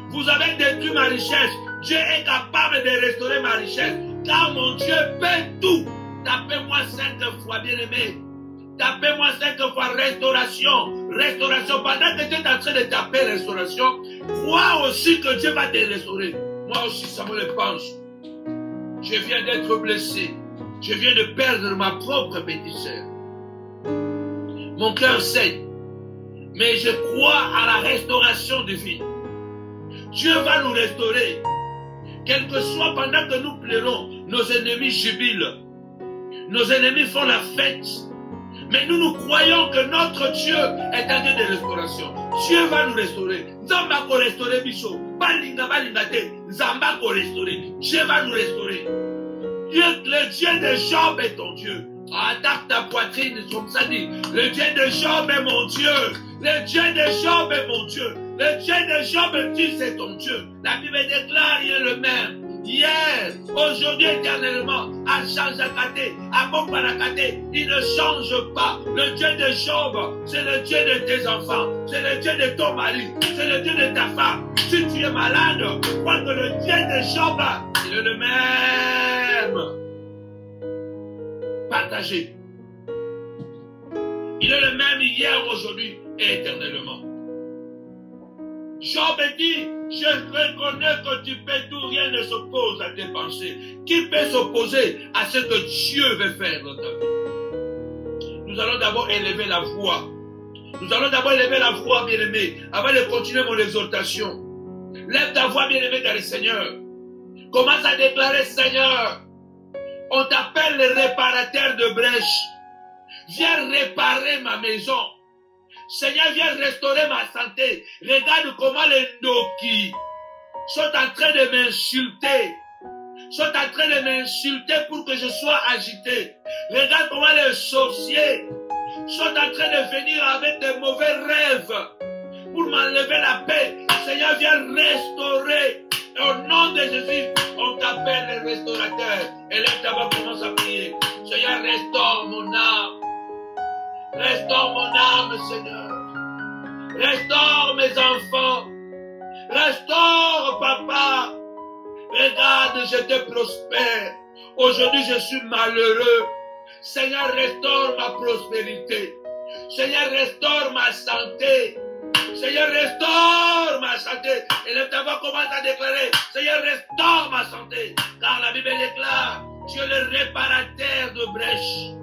Vous avez détruit ma richesse, Dieu est capable de restaurer ma richesse. Car mon Dieu peut tout. Tapez-moi 5 fois, bien-aimé. Tapez-moi 5 fois restauration. Restauration. Pendant que tu es en train de taper restauration, crois aussi que Dieu va te restaurer. Moi aussi, ça me le pense. Je viens d'être blessé. Je viens de perdre ma propre petite sœur. Mon cœur saigne. Mais je crois à la restauration divine. Dieu va nous restaurer. Quel que soit pendant que nous pleurons, nos ennemis jubilent. Nos ennemis font la fête. Mais nous croyons que notre Dieu est un Dieu de restauration. Dieu va nous restaurer. Zamba ko restaurer biso. Balinga balingate. Zamba ko restaurer. Dieu va nous restaurer. Dieu, le Dieu de Job est ton Dieu. Attaque ta poitrine comme ça dit. Le Dieu de Job est mon Dieu. Le Dieu de Job est mon Dieu. Le Dieu de Job, tu c'est ton Dieu. La Bible déclare, il est le même. Hier, aujourd'hui, éternellement, à Chanjakate, à Moparakate, il ne change pas. Le Dieu de Job, c'est le Dieu de tes enfants. C'est le Dieu de ton mari. C'est le Dieu de ta femme. Si tu es malade, crois que le Dieu de Job, il est le même. Partagez. Il est le même hier, aujourd'hui et éternellement. Job dit, je reconnais que tu peux tout, rien ne s'oppose à tes pensées. Qui peut s'opposer à ce que Dieu veut faire dans ta vie? Nous allons d'abord élever la voix. Nous allons d'abord élever la voix, bien-aimé, avant de continuer mon exhortation. Lève ta voix, bien-aimé, dans le Seigneur. Commence à déclarer, Seigneur, on t'appelle le réparateur de brèches. Viens réparer ma maison. Seigneur, viens restaurer ma santé. Regarde comment les Ndoki sont en train de m'insulter. Sont en train de m'insulter pour que je sois agité. Regarde comment les sorciers sont en train de venir avec de mauvais rêves pour m'enlever la paix. Seigneur, viens restaurer. Et au nom de Jésus, on t'appelle le restaurateur. Et là, d'abord, commence à prier. Seigneur, restaure mon âme. Restaure mon âme, Seigneur. Restaure mes enfants. Restaure, papa. Regarde, je te prospère. Aujourd'hui, je suis malheureux. Seigneur, restaure ma prospérité. Seigneur, restaure ma santé. Seigneur, restaure ma santé. Élève ta voix, commence à déclarer, Seigneur, restaure ma santé. Car la Bible déclare, tu es le réparateur de brèches.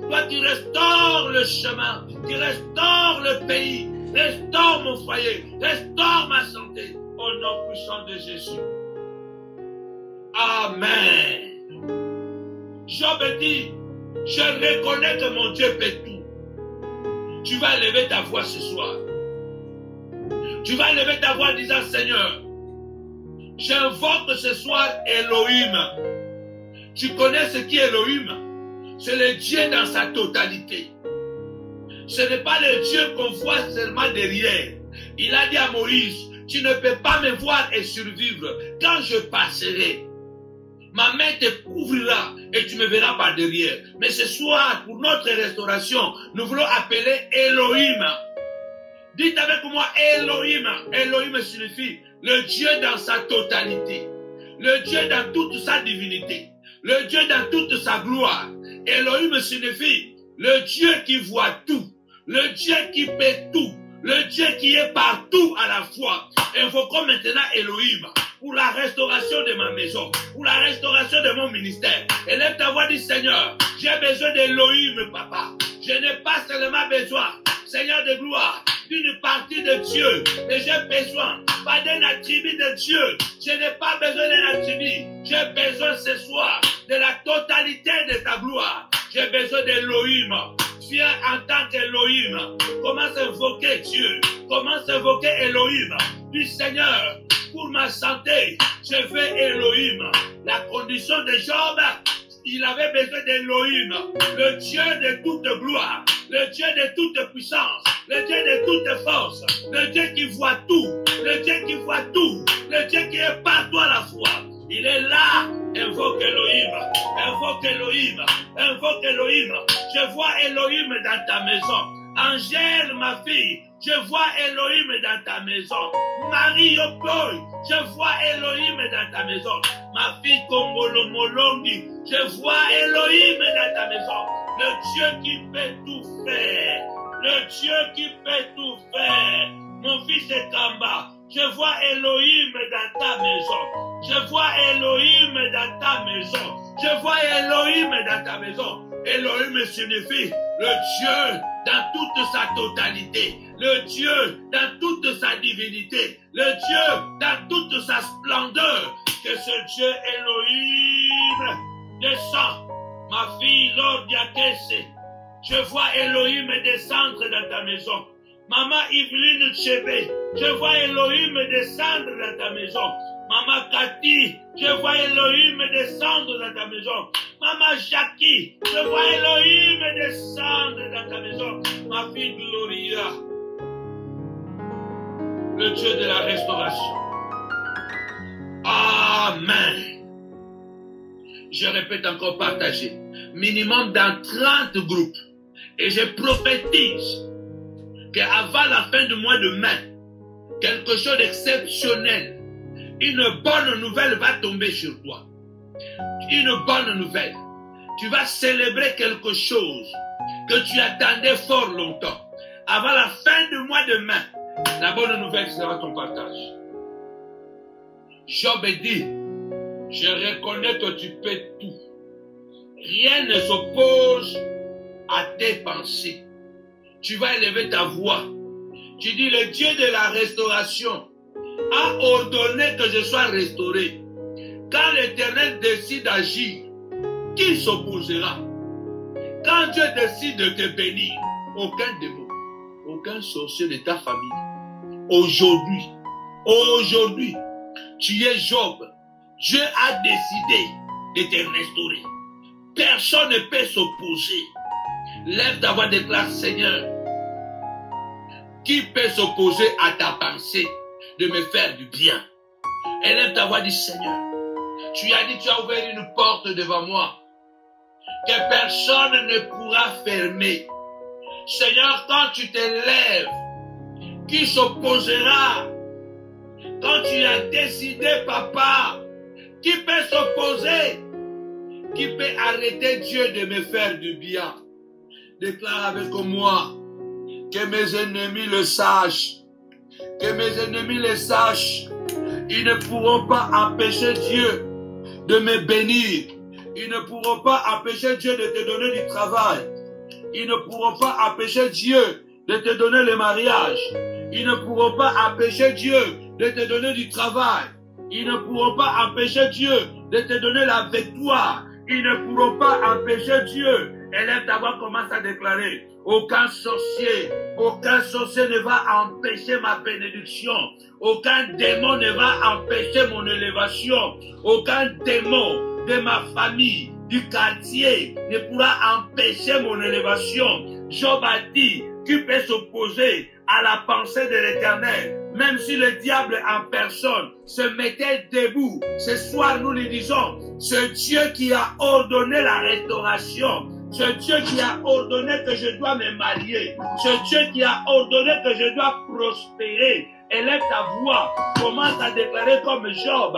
Toi, tu restaures le chemin, tu restaures le pays, restaure mon foyer, restaure ma santé. Au nom puissant de Jésus. Amen. Job dit, je reconnais que mon Dieu fait tout. Tu vas lever ta voix ce soir. Tu vas lever ta voix en disant, Seigneur, j'invoque ce soir Elohim. Tu connais ce qui est Elohim? C'est le Dieu dans sa totalité. Ce n'est pas le Dieu qu'on voit seulement derrière. Il a dit à Moïse, tu ne peux pas me voir et survivre. Quand je passerai, ma main te couvrira et tu me verras par derrière. Mais ce soir, pour notre restauration, nous voulons appeler Elohim. Dites avec moi Elohim. Elohim signifie le Dieu dans sa totalité. Le Dieu dans toute sa divinité. Le Dieu dans toute sa gloire. Elohim signifie le Dieu qui voit tout. Le Dieu qui fait tout. Le Dieu qui est partout à la fois. Invoquons maintenant Elohim pour la restauration de ma maison, pour la restauration de mon ministère. Élève ta voix, dis Seigneur, j'ai besoin d'Elohim, papa. Je n'ai pas seulement besoin, Seigneur de gloire, d'une partie de Dieu, mais j'ai besoin, pas d'un attribut de Dieu. Je n'ai pas besoin d'un attribut. J'ai besoin ce soir de la totalité de ta gloire. J'ai besoin d'Elohim. Viens en tant qu'Elohim. Commence à invoquer Dieu. Commence à invoquer Elohim. Du Seigneur, pour ma santé, je veux Elohim. La condition de Job, il avait besoin d'Elohim, le Dieu de toute gloire, le Dieu de toute puissance, le Dieu de toute force, le Dieu qui voit tout, le Dieu qui voit tout, le Dieu qui est partout à la fois. Il est là. Invoque Elohim, invoque Elohim, invoque Elohim. Je vois Elohim dans ta maison. Angèle, ma fille, je vois Elohim dans ta maison. Marie Yoboy, je vois Elohim dans ta maison. Ma fille Kongolo Molongi, je vois Elohim dans ta maison. Le Dieu qui peut tout faire. Le Dieu qui peut tout faire. Mon fils est Kamba, je vois Elohim dans ta maison. Je vois Elohim dans ta maison. Je vois Elohim dans ta maison. Elohim signifie le Dieu dans toute sa totalité. Le Dieu dans toute sa divinité. Le Dieu dans toute sa splendeur. Que ce Dieu Elohim descend. Ma fille Lordia Kesse, je vois Elohim descendre dans ta maison. Maman Yveline Chebe, je vois Elohim descendre dans ta maison. Maman Cathy, je vois Elohim descendre dans ta maison. Maman Jackie, je vois Elohim descendre dans ta maison. Ma fille Gloria, le Dieu de la restauration. Amen. Je répète encore, partagez. Minimum dans 30 groupes. Et je prophétise qu'avant la fin du mois de mai, quelque chose d'exceptionnel, une bonne nouvelle va tomber sur toi. Une bonne nouvelle. Tu vas célébrer quelque chose que tu attendais fort longtemps. Avant la fin du mois de mai, la bonne nouvelle sera ton partage. Job dit, je reconnais que tu peux tout. Rien ne s'oppose à tes pensées. Tu vas élever ta voix. Tu dis, le Dieu de la restauration a ordonné que je sois restauré. Quand l'Éternel décide d'agir, qui s'opposera? Quand Dieu décide de te bénir, aucun démon, aucun sorcier de ta famille. Aujourd'hui, tu es Job. Dieu a décidé de te restaurer. Personne ne peut s'opposer. Lève ta voix, déclare, Seigneur, qui peut s'opposer à ta pensée de me faire du bien? Élève ta voix, dis, Seigneur, tu as dit, tu as ouvert une porte devant moi que personne ne pourra fermer. Seigneur, quand tu te lèves, qui s'opposera? Quand tu as décidé, papa, qui peut s'opposer? Qui peut arrêter Dieu de me faire du bien? Déclare avec moi, que mes ennemis le sachent, Que mes ennemis les sachent. Ils ne pourront pas empêcher Dieu de me bénir. Ils ne pourront pas empêcher Dieu de te donner du travail. Ils ne pourront pas empêcher Dieu de te donner le mariage. Ils ne pourront pas empêcher Dieu de te donner du travail. Ils ne pourront pas empêcher Dieu de te donner la victoire. Ils ne pourront pas empêcher Dieu. Élève ta voix, commence à déclarer. Aucun sorcier ne va empêcher ma bénédiction. Aucun démon ne va empêcher mon élévation. Aucun démon de ma famille, du quartier, ne pourra empêcher mon élévation. Job a dit, qui peut s'opposer à la pensée de l'Éternel? Même si le diable en personne se mettait debout, ce soir nous lui disons, ce Dieu qui a ordonné la restauration, ce Dieu qui a ordonné que je dois me marier, ce Dieu qui a ordonné que je dois prospérer, élève ta voix, commence à déclarer comme Job,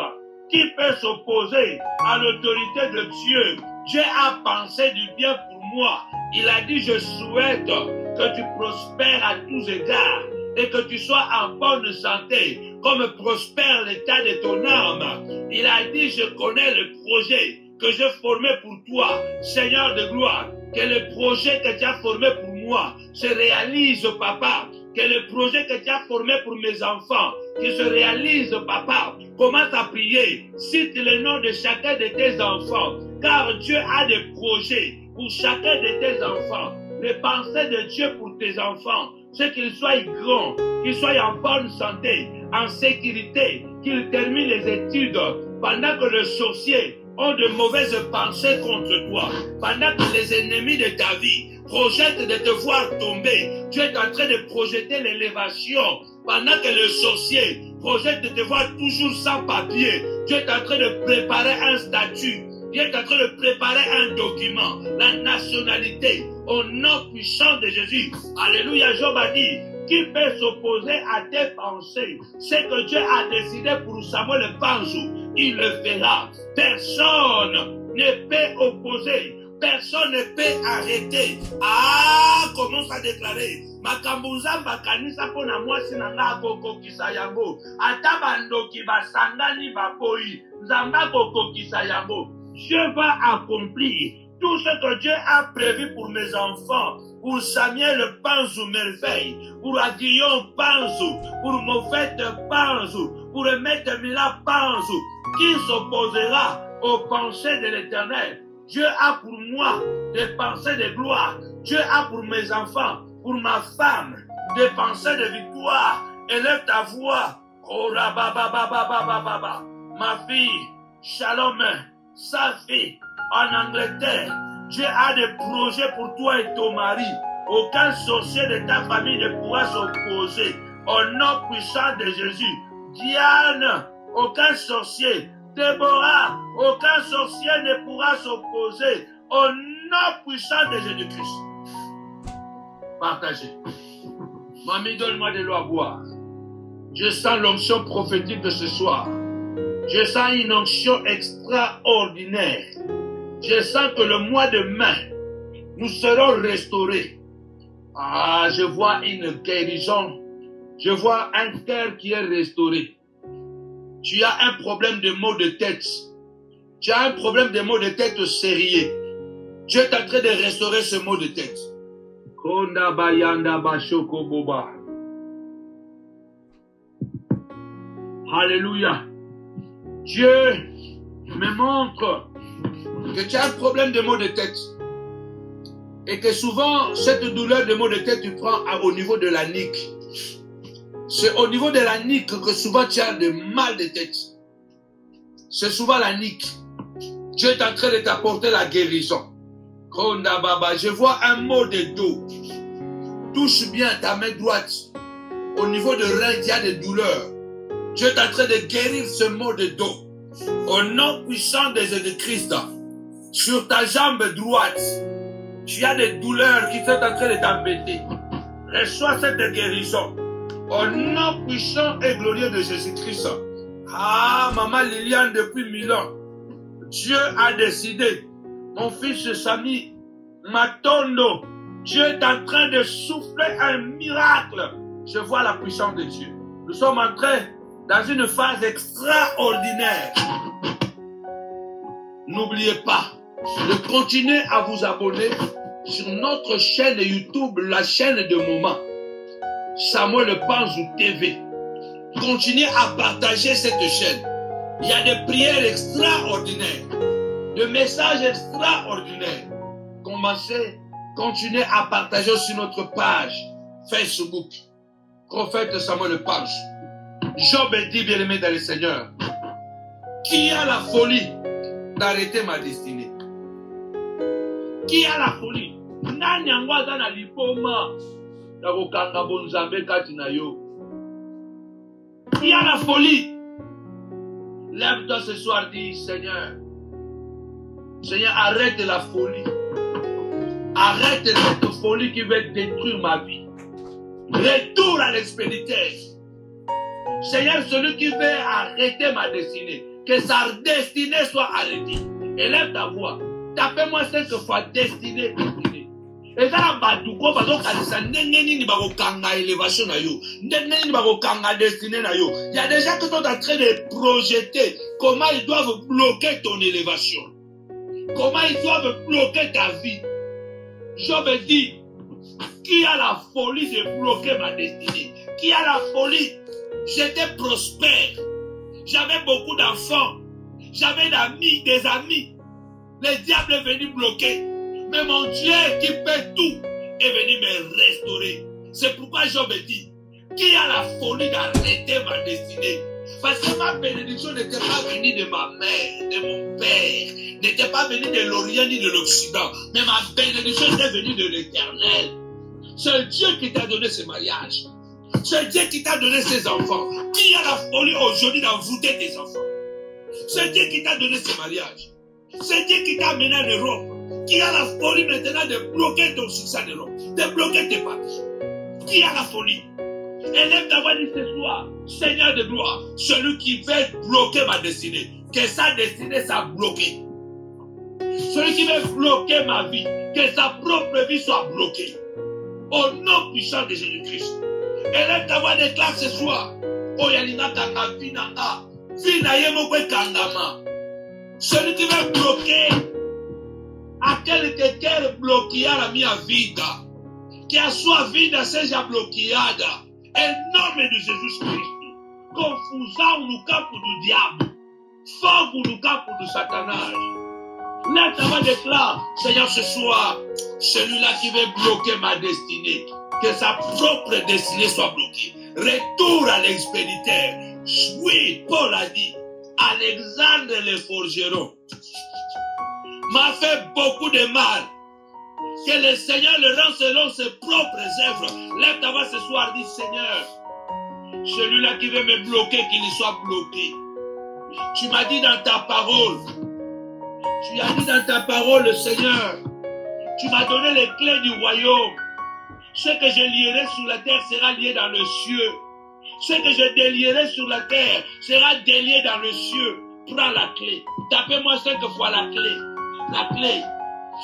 qui peut s'opposer à l'autorité de Dieu? Dieu a pensé du bien pour moi. Il a dit, je souhaite que tu prospères à tous égards et que tu sois en bonne santé, comme prospère l'état de ton âme. Il a dit, je connais le projet que j'ai formé pour toi, Seigneur de gloire, que le projet que tu as formé pour moi se réalise, papa, que le projet que tu as formé pour mes enfants, qui se réalise, papa. Commence à prier, cite le nom de chacun de tes enfants, car Dieu a des projets pour chacun de tes enfants. Les pensées de Dieu pour tes enfants, c'est qu'ils soient grands, qu'ils soient en bonne santé, en sécurité, qu'ils terminent les études, pendant que les sorciers ont de mauvaises pensées contre toi, pendant que les ennemis de ta vie projettent de te voir tomber. Dieu est en train de projeter l'élévation, pendant que le sorcier projette de te voir toujours sans papier. Dieu est en train de préparer un statut. Dieu est en train de préparer un document, la nationalité, au nom puissant de Jésus. Alléluia, Job a dit, qui peut s'opposer à tes pensées? C'est que Dieu a décidé pour Samuel Panzou, il le fera. Personne ne peut opposer, personne ne peut arrêter. Ah, commence à déclarer. Makambuza bakanisa pona mwasi na nga kokokisa yango. Ata bandoki basangani bakoi, nzamba kokokisa yango. Dieu va accomplir tout ce que Dieu a prévu pour mes enfants, pour Samuel Panzou Merveille, pour Aguillon Panzou, pour Moffette Panzou, pour Maître Mila Panzou, qui s'opposera aux pensées de l'Éternel. Dieu a pour moi des pensées de gloire. Dieu a pour mes enfants, pour ma femme, des pensées de victoire. Élève ta voix. Oh, rabababababababa. Ma fille, Shalom, sa fille, en Angleterre, Dieu a des projets pour toi et ton mari. Aucun sorcier de ta famille ne pourra s'opposer. Au nom puissant de Jésus. Diane, aucun sorcier. Déborah, aucun sorcier ne pourra s'opposer. Au nom puissant de Jésus-Christ. Partagez. Mamie, donne-moi de l'eau à boire. Je sens l'onction prophétique de ce soir. Je sens une onction extraordinaire. Je sens que le mois de mai, nous serons restaurés. Ah, je vois une guérison. Je vois un cœur qui est restauré. Tu as un problème de maux de tête. Tu as un problème de maux de tête sérieux. Dieu est en train de restaurer ce maux de tête. Konda bayanda bashoko boba. Alléluia. Dieu me montre que tu as un problème de maux de tête. Et que souvent, cette douleur de maux de tête, tu prends au niveau de la nuque. C'est au niveau de la nuque que souvent tu as de mal de tête. C'est souvent la nuque. Dieu est en train de t'apporter la guérison. Je vois un mot de dos. Touche bien ta main droite. Au niveau de rein, il y a des douleurs. Dieu est en train de guérir ce mot de dos. Au nom puissant de Jésus-Christ, sur ta jambe droite, tu as des douleurs qui sont en train de t'embêter. Reçois cette guérison. Au nom puissant et glorieux de Jésus-Christ. Ah, maman Liliane, depuis 1000 ans, Dieu a décidé. Mon fils Samy Matondo, Dieu est en train de souffler un miracle. Je vois la puissance de Dieu. Nous sommes entrés dans une phase extraordinaire. N'oubliez pas de continuer à vous abonner sur notre chaîne YouTube, la chaîne de Moment, Samuel Panzou TV. Continuez à partager cette chaîne. Il y a des prières extraordinaires, des messages extraordinaires. Continuez à partager sur notre page Facebook, Prophète Samuel Panzou. Job dit, bien aimé dans le Seigneur, qui a la folie d'arrêter ma destinée? Qui a la folie? Nani angwaza na lipoma na kokanga bonzambe kati na yo? Qui a la folie? Lève-toi ce soir, dis Seigneur. Seigneur, arrête la folie. Arrête cette folie qui veut détruire ma vie. Retour à l'expéditeur. Seigneur, celui qui veut arrêter ma destinée, que sa destinée soit arrêtée. Élève ta voix. Tapez-moi 5 fois destinée, destinée. Et ça, Badouko, parce que il y a des gens qui sont en train de projeter comment ils doivent bloquer ton élévation. Comment ils doivent bloquer ta vie. Je me dis, qui a la folie de bloquer ma destinée? Qui a la folie? J'étais prospère. J'avais beaucoup d'enfants. J'avais des amis. Le diable est venu bloquer. Mais mon Dieu qui peut tout est venu me restaurer. C'est pourquoi je me dis, qui a la folie d'arrêter ma destinée? Parce que ma bénédiction n'était pas venue de ma mère, de mon père, n'était pas venue de l'Orient ni de l'Occident, mais ma bénédiction était venue de l'Éternel. C'est Dieu qui t'a donné ce mariage. C'est Dieu qui t'a donné ses enfants. Qui a la folie aujourd'hui d'envoûter tes enfants? C'est Dieu qui t'a donné ce mariage. C'est Dieu qui t'a amené en Europe. Qui a la folie maintenant de bloquer ton succès en Europe, de bloquer tes papiers? Qui a la folie? Élève ta voix, dit ce soir, Seigneur de gloire, celui qui veut bloquer ma destinée, que sa destinée soit bloquée. Celui qui veut bloquer ma vie, que sa propre vie soit bloquée. Au nom puissant de Jésus-Christ. Élève ta voix, déclare ce soir. Oh, yalina kanga vina a. Vina yemokwe kangama. Celui qui veut bloquer aquele que quer bloquear a minha vida, que a sua vida seja bloqueada, em nome de Jesus Cristo. Confusão no campo do diabo, fogo no campo do Satanás. Maintenant déclare, Seigneur, ce soir, celui-là qui veut bloquer ma destinée, que sa propre destinée soit bloquée. Retour à l'expéditeur. Oui, Paul a dit, Alexandre le forgeron m'a fait beaucoup de mal. Que le Seigneur le rend selon ses propres œuvres. Lève ta voix ce soir, dis Seigneur, celui-là qui veut me bloquer, qu'il soit bloqué. Tu m'as dit dans ta parole, tu as dit dans ta parole, Seigneur, tu m'as donné les clés du royaume. Ce que je lierai sur la terre sera lié dans le ciel. Ce que je délierai sur la terre sera délié dans le ciel. Prends la clé. Tapez-moi 5 fois la clé. La clé.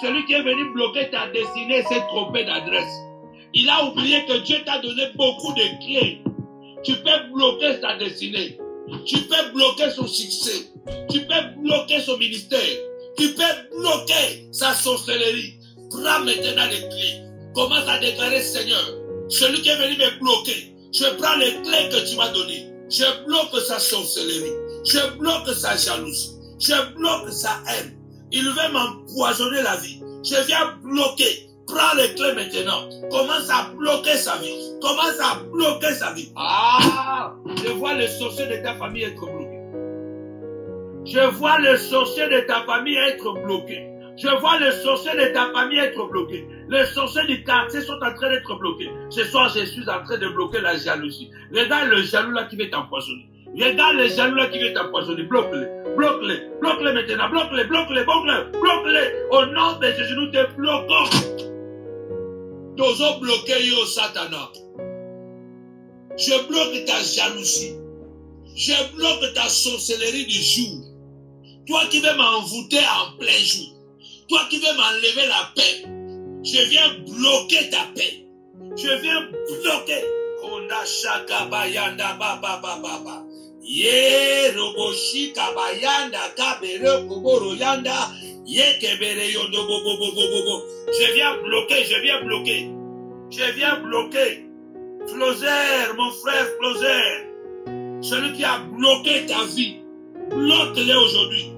Celui qui est venu bloquer ta destinée s'est trompé d'adresse. Il a oublié que Dieu t'a donné beaucoup de clés. Tu peux bloquer sa destinée. Tu peux bloquer son succès. Tu peux bloquer son ministère. Tu peux bloquer sa sorcellerie. Prends maintenant les clés. Commence à déclarer, Seigneur, celui qui est venu me bloquer, je prends les clés que tu m'as données. Je bloque sa sorcellerie. Je bloque sa jalousie. Je bloque sa haine. Il veut m'empoisonner la vie. Je viens bloquer. Prends les clés maintenant. Commence à bloquer sa vie. Commence à bloquer sa vie. Ah! Je vois le sorcier de ta famille être bloqué. Je vois le sorcier de ta famille être bloqué. Je vois les sorciers de ta famille être bloqués. Les sorciers du quartier sont en train d'être bloqués. Ce soir, je suis en train de bloquer la jalousie. Regarde le jaloux là qui veut t'empoisonner. Regarde le jaloux là qui veut t'empoisonner. Bloque-les. Bloque-les. Bloque-les maintenant. Bloque-les. Bloque-les. Bloque-les. Bloque-les. Au nom de Jésus, nous te bloquons. T'oses bloquer yo Satana. Je bloque ta jalousie. Je bloque ta sorcellerie du jour. Toi qui veux m'envoûter en plein jour. Toi qui veux m'enlever la paix, je viens bloquer ta paix. Je viens bloquer au Manda shaka bayanda baba baba. Ye roboshi kabayanda kabere koboro yanda. Ye kebere yondo bobo bobo bobo. Je viens bloquer, je viens bloquer. Je viens bloquer. Flozer, mon frère Flozer. Celui qui a bloqué ta vie. Bloque-le aujourd'hui.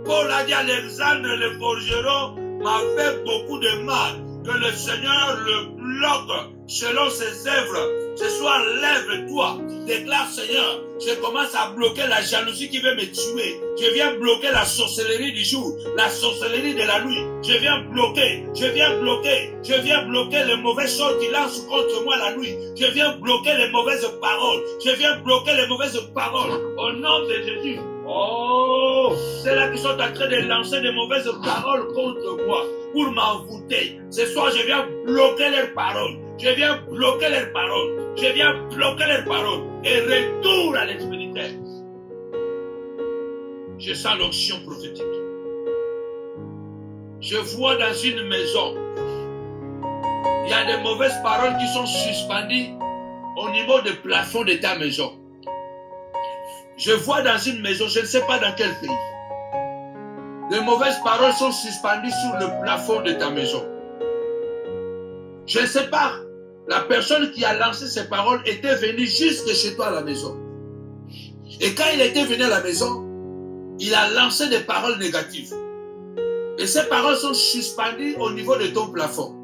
Paul a dit à Alexandre le forgeron m'a fait beaucoup de mal. Que le Seigneur le bloque selon ses œuvres. Ce soir, lève-toi. Déclare, Seigneur, je commence à bloquer la jalousie qui veut me tuer. Je viens bloquer la sorcellerie du jour, la sorcellerie de la nuit. Je viens bloquer, je viens bloquer, je viens bloquer les mauvais sorts qui lancent contre moi la nuit. Je viens bloquer les mauvaises paroles. Je viens bloquer les mauvaises paroles. Au nom de Jésus. Oh, c'est là qui sont en train de lancer des mauvaises paroles contre moi pour m'envoûter. Ce soir, je viens bloquer leurs paroles. Je viens bloquer leurs paroles. Je viens bloquer leurs paroles. Et retour à l'expéditeur. Je sens l'onction prophétique. Je vois dans une maison, il y a des mauvaises paroles qui sont suspendues au niveau du plafond de ta maison. Je vois dans une maison, je ne sais pas dans quel pays, de mauvaises paroles sont suspendues sur le plafond de ta maison. Je ne sais pas, la personne qui a lancé ces paroles était venue jusque chez toi à la maison. Et quand il était venu à la maison, il a lancé des paroles négatives. Et ces paroles sont suspendues au niveau de ton plafond.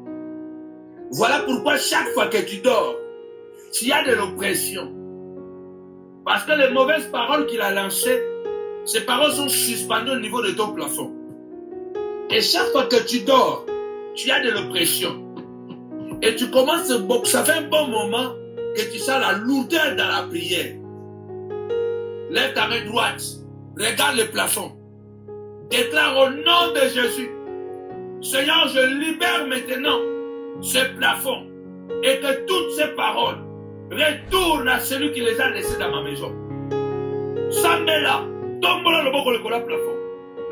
Voilà pourquoi chaque fois que tu dors, tu as de l'oppression. Parce que les mauvaises paroles qu'il a lancées, ces paroles sont suspendues au niveau de ton plafond. Et chaque fois que tu dors, tu as de l'oppression. Et tu commences, ça fait un bon moment que tu sens la lourdeur dans la prière. Lève ta main droite, regarde le plafond. Déclare au nom de Jésus, Seigneur, je libère maintenant ce plafond et que toutes ces paroles retournent à celui qui les a laissées dans ma maison. Sambela, tombola le boko le kola plafond.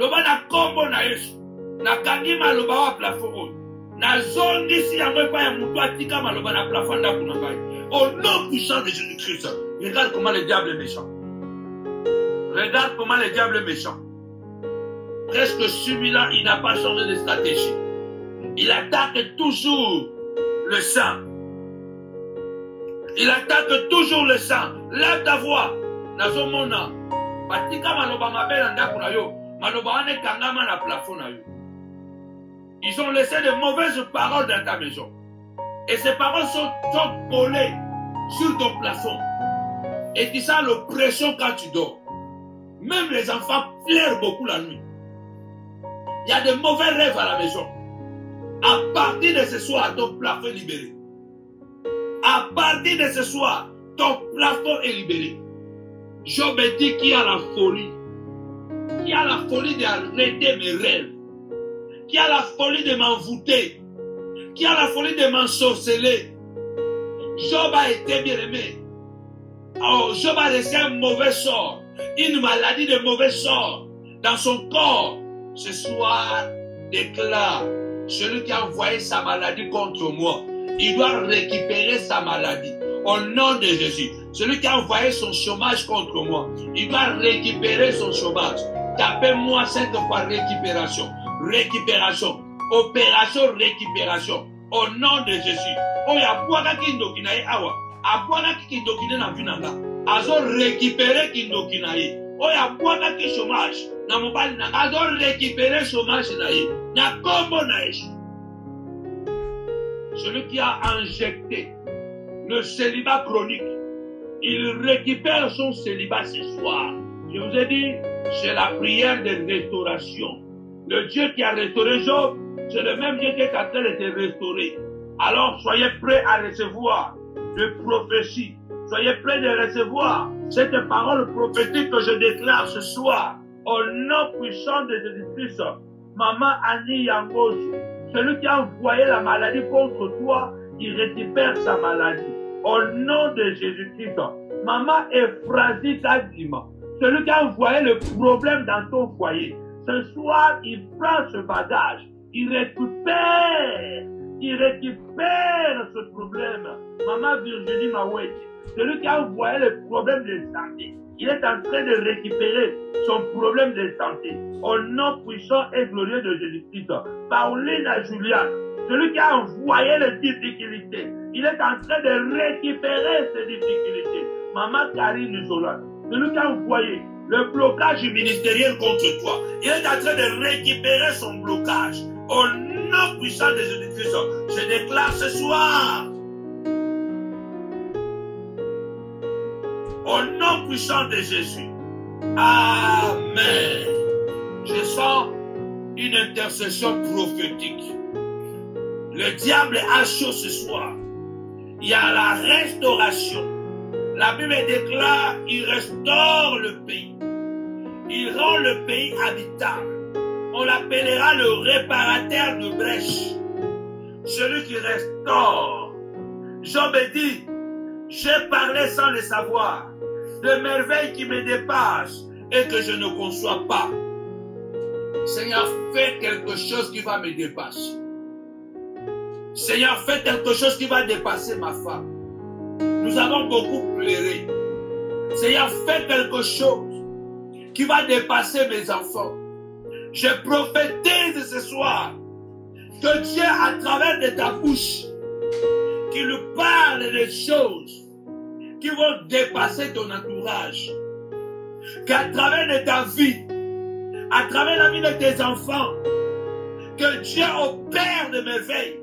Loba na kombo na Yesu, na kangima loba wa plafond. Na zone d'ici à moi pas ya mutu atika maloba na plafond da kuna ngai. Au nom puissant de Jésus-Christ, regarde comment le diable est méchant. Regarde comment le diable est méchant. Presque celui-là, il n'a pas changé de stratégie. Il attaque toujours le sang. Il attaque toujours le sang. Lève ta voix. Nazomona. Batika maloba mabela ndaku na yo. Maloba ane kangama na plafond na yo. Ils ont laissé de mauvaises paroles dans ta maison. Et ces paroles sont collées sur ton plafond. Et tu sens l'oppression quand tu dors. Même les enfants pleurent beaucoup la nuit. Il y a de mauvais rêves à la maison. À partir de ce soir, ton plafond est libéré. À partir de ce soir, ton plafond est libéré. Job dit qu'il y a la folie. Qui a la folie d'arrêter mes rêves. Qui a la folie de m'envoûter. Qui a la folie de m'ensorceler. Job a été bien aimé. Oh, Job a laissé un mauvais sort. Une maladie de mauvais sort dans son corps. Ce soir, déclare, celui qui a envoyé sa maladie contre moi, il doit récupérer sa maladie. Au nom de Jésus. Celui qui a envoyé son chômage contre moi, il doit récupérer son chômage. Tapez-moi 5 fois récupération. Récupération. Opération récupération. Au nom de Jésus. Oya bwaka kindokina ye awa. Abwaka kindokina na vinanga. Azo récupérer kindokina ye. Oya bwaka ki chômage. Na mobali na azo récupérer chômage na ye. Na kombo na ye. Celui qui a injecté le célibat chronique, il récupère son célibat ce soir. Je vous ai dit, c'est la prière de restauration. Le Dieu qui a restauré Job, c'est le même Dieu qui est en train de te restaurer. Alors soyez prêts à recevoir de prophéties. Soyez prêts de recevoir cette parole prophétique que je déclare ce soir. Au nom puissant de Jésus-Christ, Maman Annie Yangosu, celui qui a envoyé la maladie contre toi, il récupère sa maladie. Au nom de Jésus-Christ, Maman Ephrasie Kadima, celui qui a envoyé le problème dans ton foyer, ce soir, il prend ce bagage, il récupère ce problème. Maman Virginie Mawet, celui qui a envoyé le problème de santé, il est en train de récupérer son problème de santé. Au nom puissant et glorieux de Jésus-Christ. Pauline Juliane, celui qui a envoyé les difficultés, il est en train de récupérer ses difficultés. Maman Karine Zola, celui qui a envoyé le blocage ministériel contre toi, il est en train de récupérer son blocage. Au nom puissant de Jésus-Christ, je déclare ce soir, au nom puissant de Jésus, amen. Je sens une intercession prophétique. Le diable a chaud ce soir. Il y a la restauration. La Bible déclare, il restaure le pays. Il rend le pays habitable. On l'appellera le réparateur de brèches. Celui qui restaure. Job dit, j'ai parlé sans le savoir, de merveilles qui me dépassent et que je ne conçois pas. Seigneur, fais quelque chose qui va me dépasser. Seigneur, fais quelque chose qui va dépasser ma femme. Nous avons beaucoup pleuré. Seigneur, fais quelque chose qui va dépasser mes enfants. Je prophétise ce soir que Dieu, à travers de ta bouche, qui nous parle des choses qui vont dépasser ton entourage. Qu'à travers de ta vie, à travers la vie de tes enfants, que Dieu opère de merveilles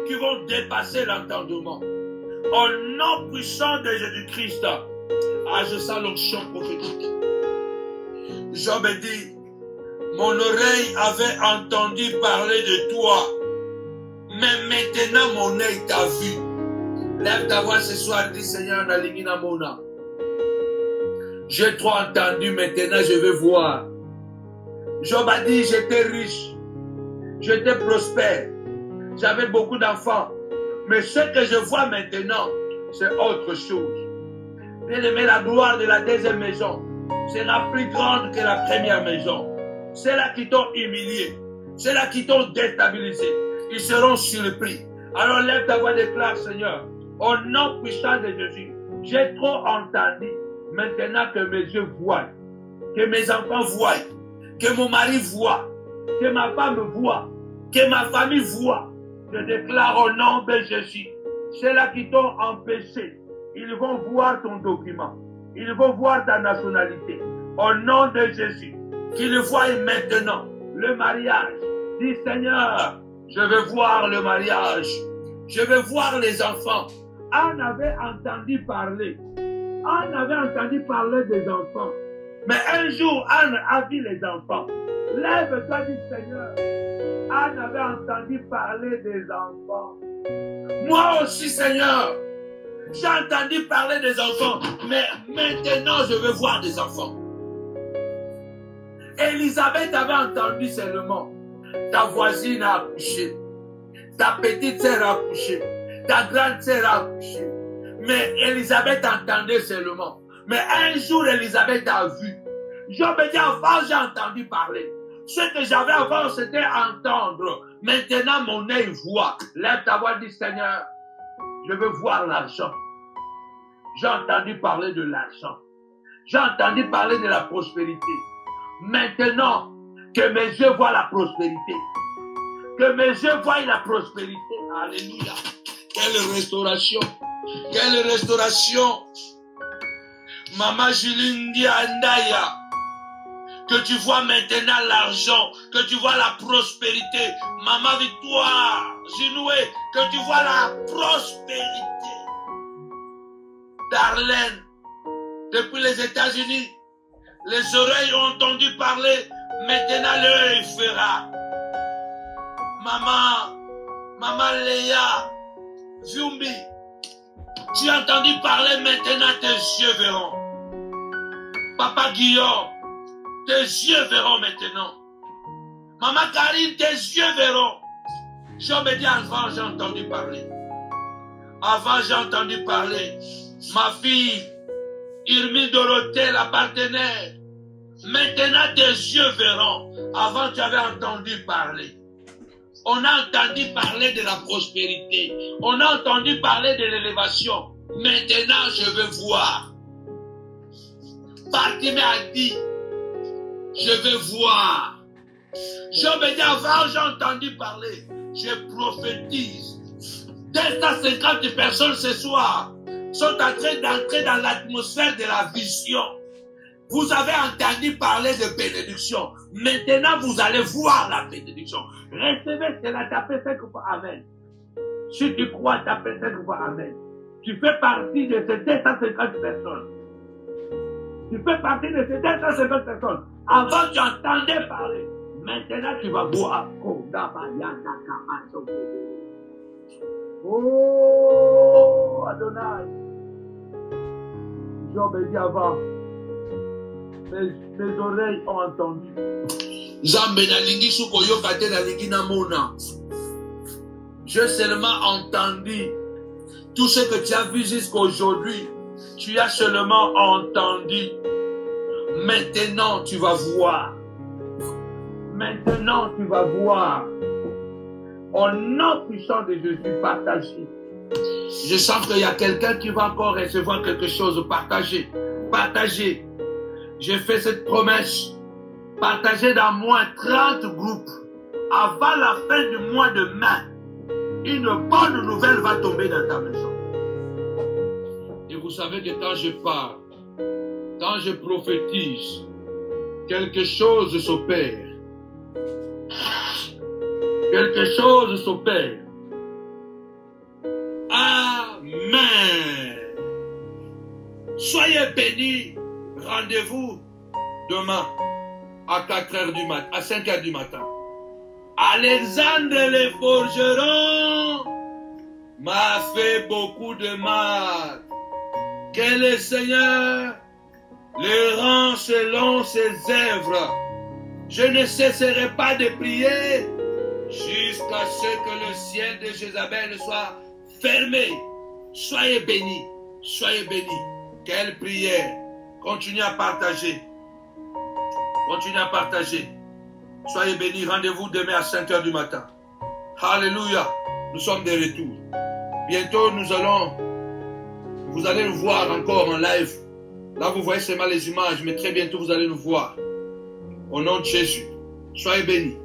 qui vont dépasser l'entendement. Au nom puissant de Jésus-Christ, je sens l'onction prophétique. Job dit, mon oreille avait entendu parler de toi, mais maintenant mon œil t'a vu. Lève ta voix ce soir, dis Seigneur, Nalimina Mona. J'ai trop entendu, maintenant je veux voir. Job a dit, j'étais riche, j'étais prospère, j'avais beaucoup d'enfants. Mais ce que je vois maintenant, c'est autre chose. Bien-aimé, la gloire de la deuxième maison sera plus grande que la première maison. C'est là qui t'ont humilié, c'est là qui t'ont déstabilisé. Ils seront surpris. Alors lève ta voix, déclare, Seigneur, au nom puissant de Jésus, j'ai trop entendu. Maintenant que mes yeux voient, que mes enfants voient, que mon mari voit, que ma femme voit, que ma famille voit, je déclare au nom de Jésus, ceux-là qui t'ont empêché, ils vont voir ton document, ils vont voir ta nationalité. Au nom de Jésus, qu'ils voient maintenant le mariage. Dis Seigneur, je veux voir le mariage, je veux voir les enfants. Anne avait entendu parler. Anne avait entendu parler des enfants. Mais un jour, Anne a vu les enfants. Lève-toi, dis Seigneur. Anne avait entendu parler des enfants. Moi aussi, Seigneur, j'ai entendu parler des enfants. Mais maintenant, je veux voir des enfants. Élisabeth avait entendu seulement. Ta voisine a accouché. Ta petite sœur a accouché. Ta grande sœur a accouché. Mais Élisabeth entendait seulement. Mais un jour, Élisabeth a vu. Job dit, avant, j'ai entendu parler. Ce que j'avais avant, c'était entendre. Maintenant, mon œil voit. Lève ta voix, dis Seigneur, je veux voir l'argent. J'ai entendu parler de l'argent. J'ai entendu parler de la prospérité. Maintenant, que mes yeux voient la prospérité. Que mes yeux voient la prospérité. Alléluia. Quelle restauration. Quelle restauration. Maman Julindia Andaya. Que tu vois maintenant l'argent. Que tu vois la prospérité. Maman Victoire Ginoué. Que tu vois la prospérité. Darlene. Depuis les États-Unis. Les oreilles ont entendu parler. Maintenant l'œil fera. Maman Léa. Zumbi. Tu as entendu parler, maintenant tes yeux verront. Papa Guillaume, tes yeux verront maintenant. Maman Karine, tes yeux verront. Je me dis avant, j'ai entendu parler. Avant, j'ai entendu parler. Ma fille, Irmi Dorothée, la partenaire. Maintenant, tes yeux verront. Avant, tu avais entendu parler. On a entendu parler de la prospérité. On a entendu parler de l'élévation. Maintenant, je veux voir. Bartimée a dit, je veux voir. Job dit, avant, j'ai entendu parler. Je prophétise. 250 personnes ce soir sont en train d'entrer dans l'atmosphère de la vision. Vous avez entendu parler de bénédiction. Maintenant, vous allez voir la bénédiction. Recevez cela, tapez 5 fois Amen. Si tu crois, tapez 5 fois Amen. Tu fais partie de ces 250 personnes. Tu fais partie de ces 250 personnes. Avant, tu entendais parler. Maintenant, tu vas voir. Oh, Adonai. Job dit avant. Mes oreilles ont entendu. J'ai seulement entendu. Tout ce que tu as vu jusqu'à aujourd'hui, tu as seulement entendu. Maintenant, tu vas voir. Maintenant, tu vas voir. Au nom puissant de Jésus, partagez. Je sens qu'il y a quelqu'un qui va encore recevoir quelque chose. Partagez. Partagez. J'ai fait cette promesse. Partagez dans moins 30 groupes. Avant la fin du mois de mai, une bonne nouvelle va tomber dans ta maison. Et vous savez que quand je parle, quand je prophétise, quelque chose s'opère. Quelque chose s'opère. Amen. Soyez bénis. Rendez-vous demain à 4h du matin, à 5h du matin. Alexandre le forgeron m'a fait beaucoup de mal. Que le Seigneur le rend selon ses œuvres. Je ne cesserai pas de prier jusqu'à ce que le ciel de Jézabel soit fermé. Soyez bénis, soyez bénis. Quelle prière! Continuez à partager. Continuez à partager. Soyez bénis. Rendez-vous demain à 5h du matin. Alléluia. Nous sommes de retour. Bientôt, vous allez nous voir encore en live. Là, vous voyez seulement les images, mais très bientôt, vous allez nous voir. Au nom de Jésus. Soyez bénis.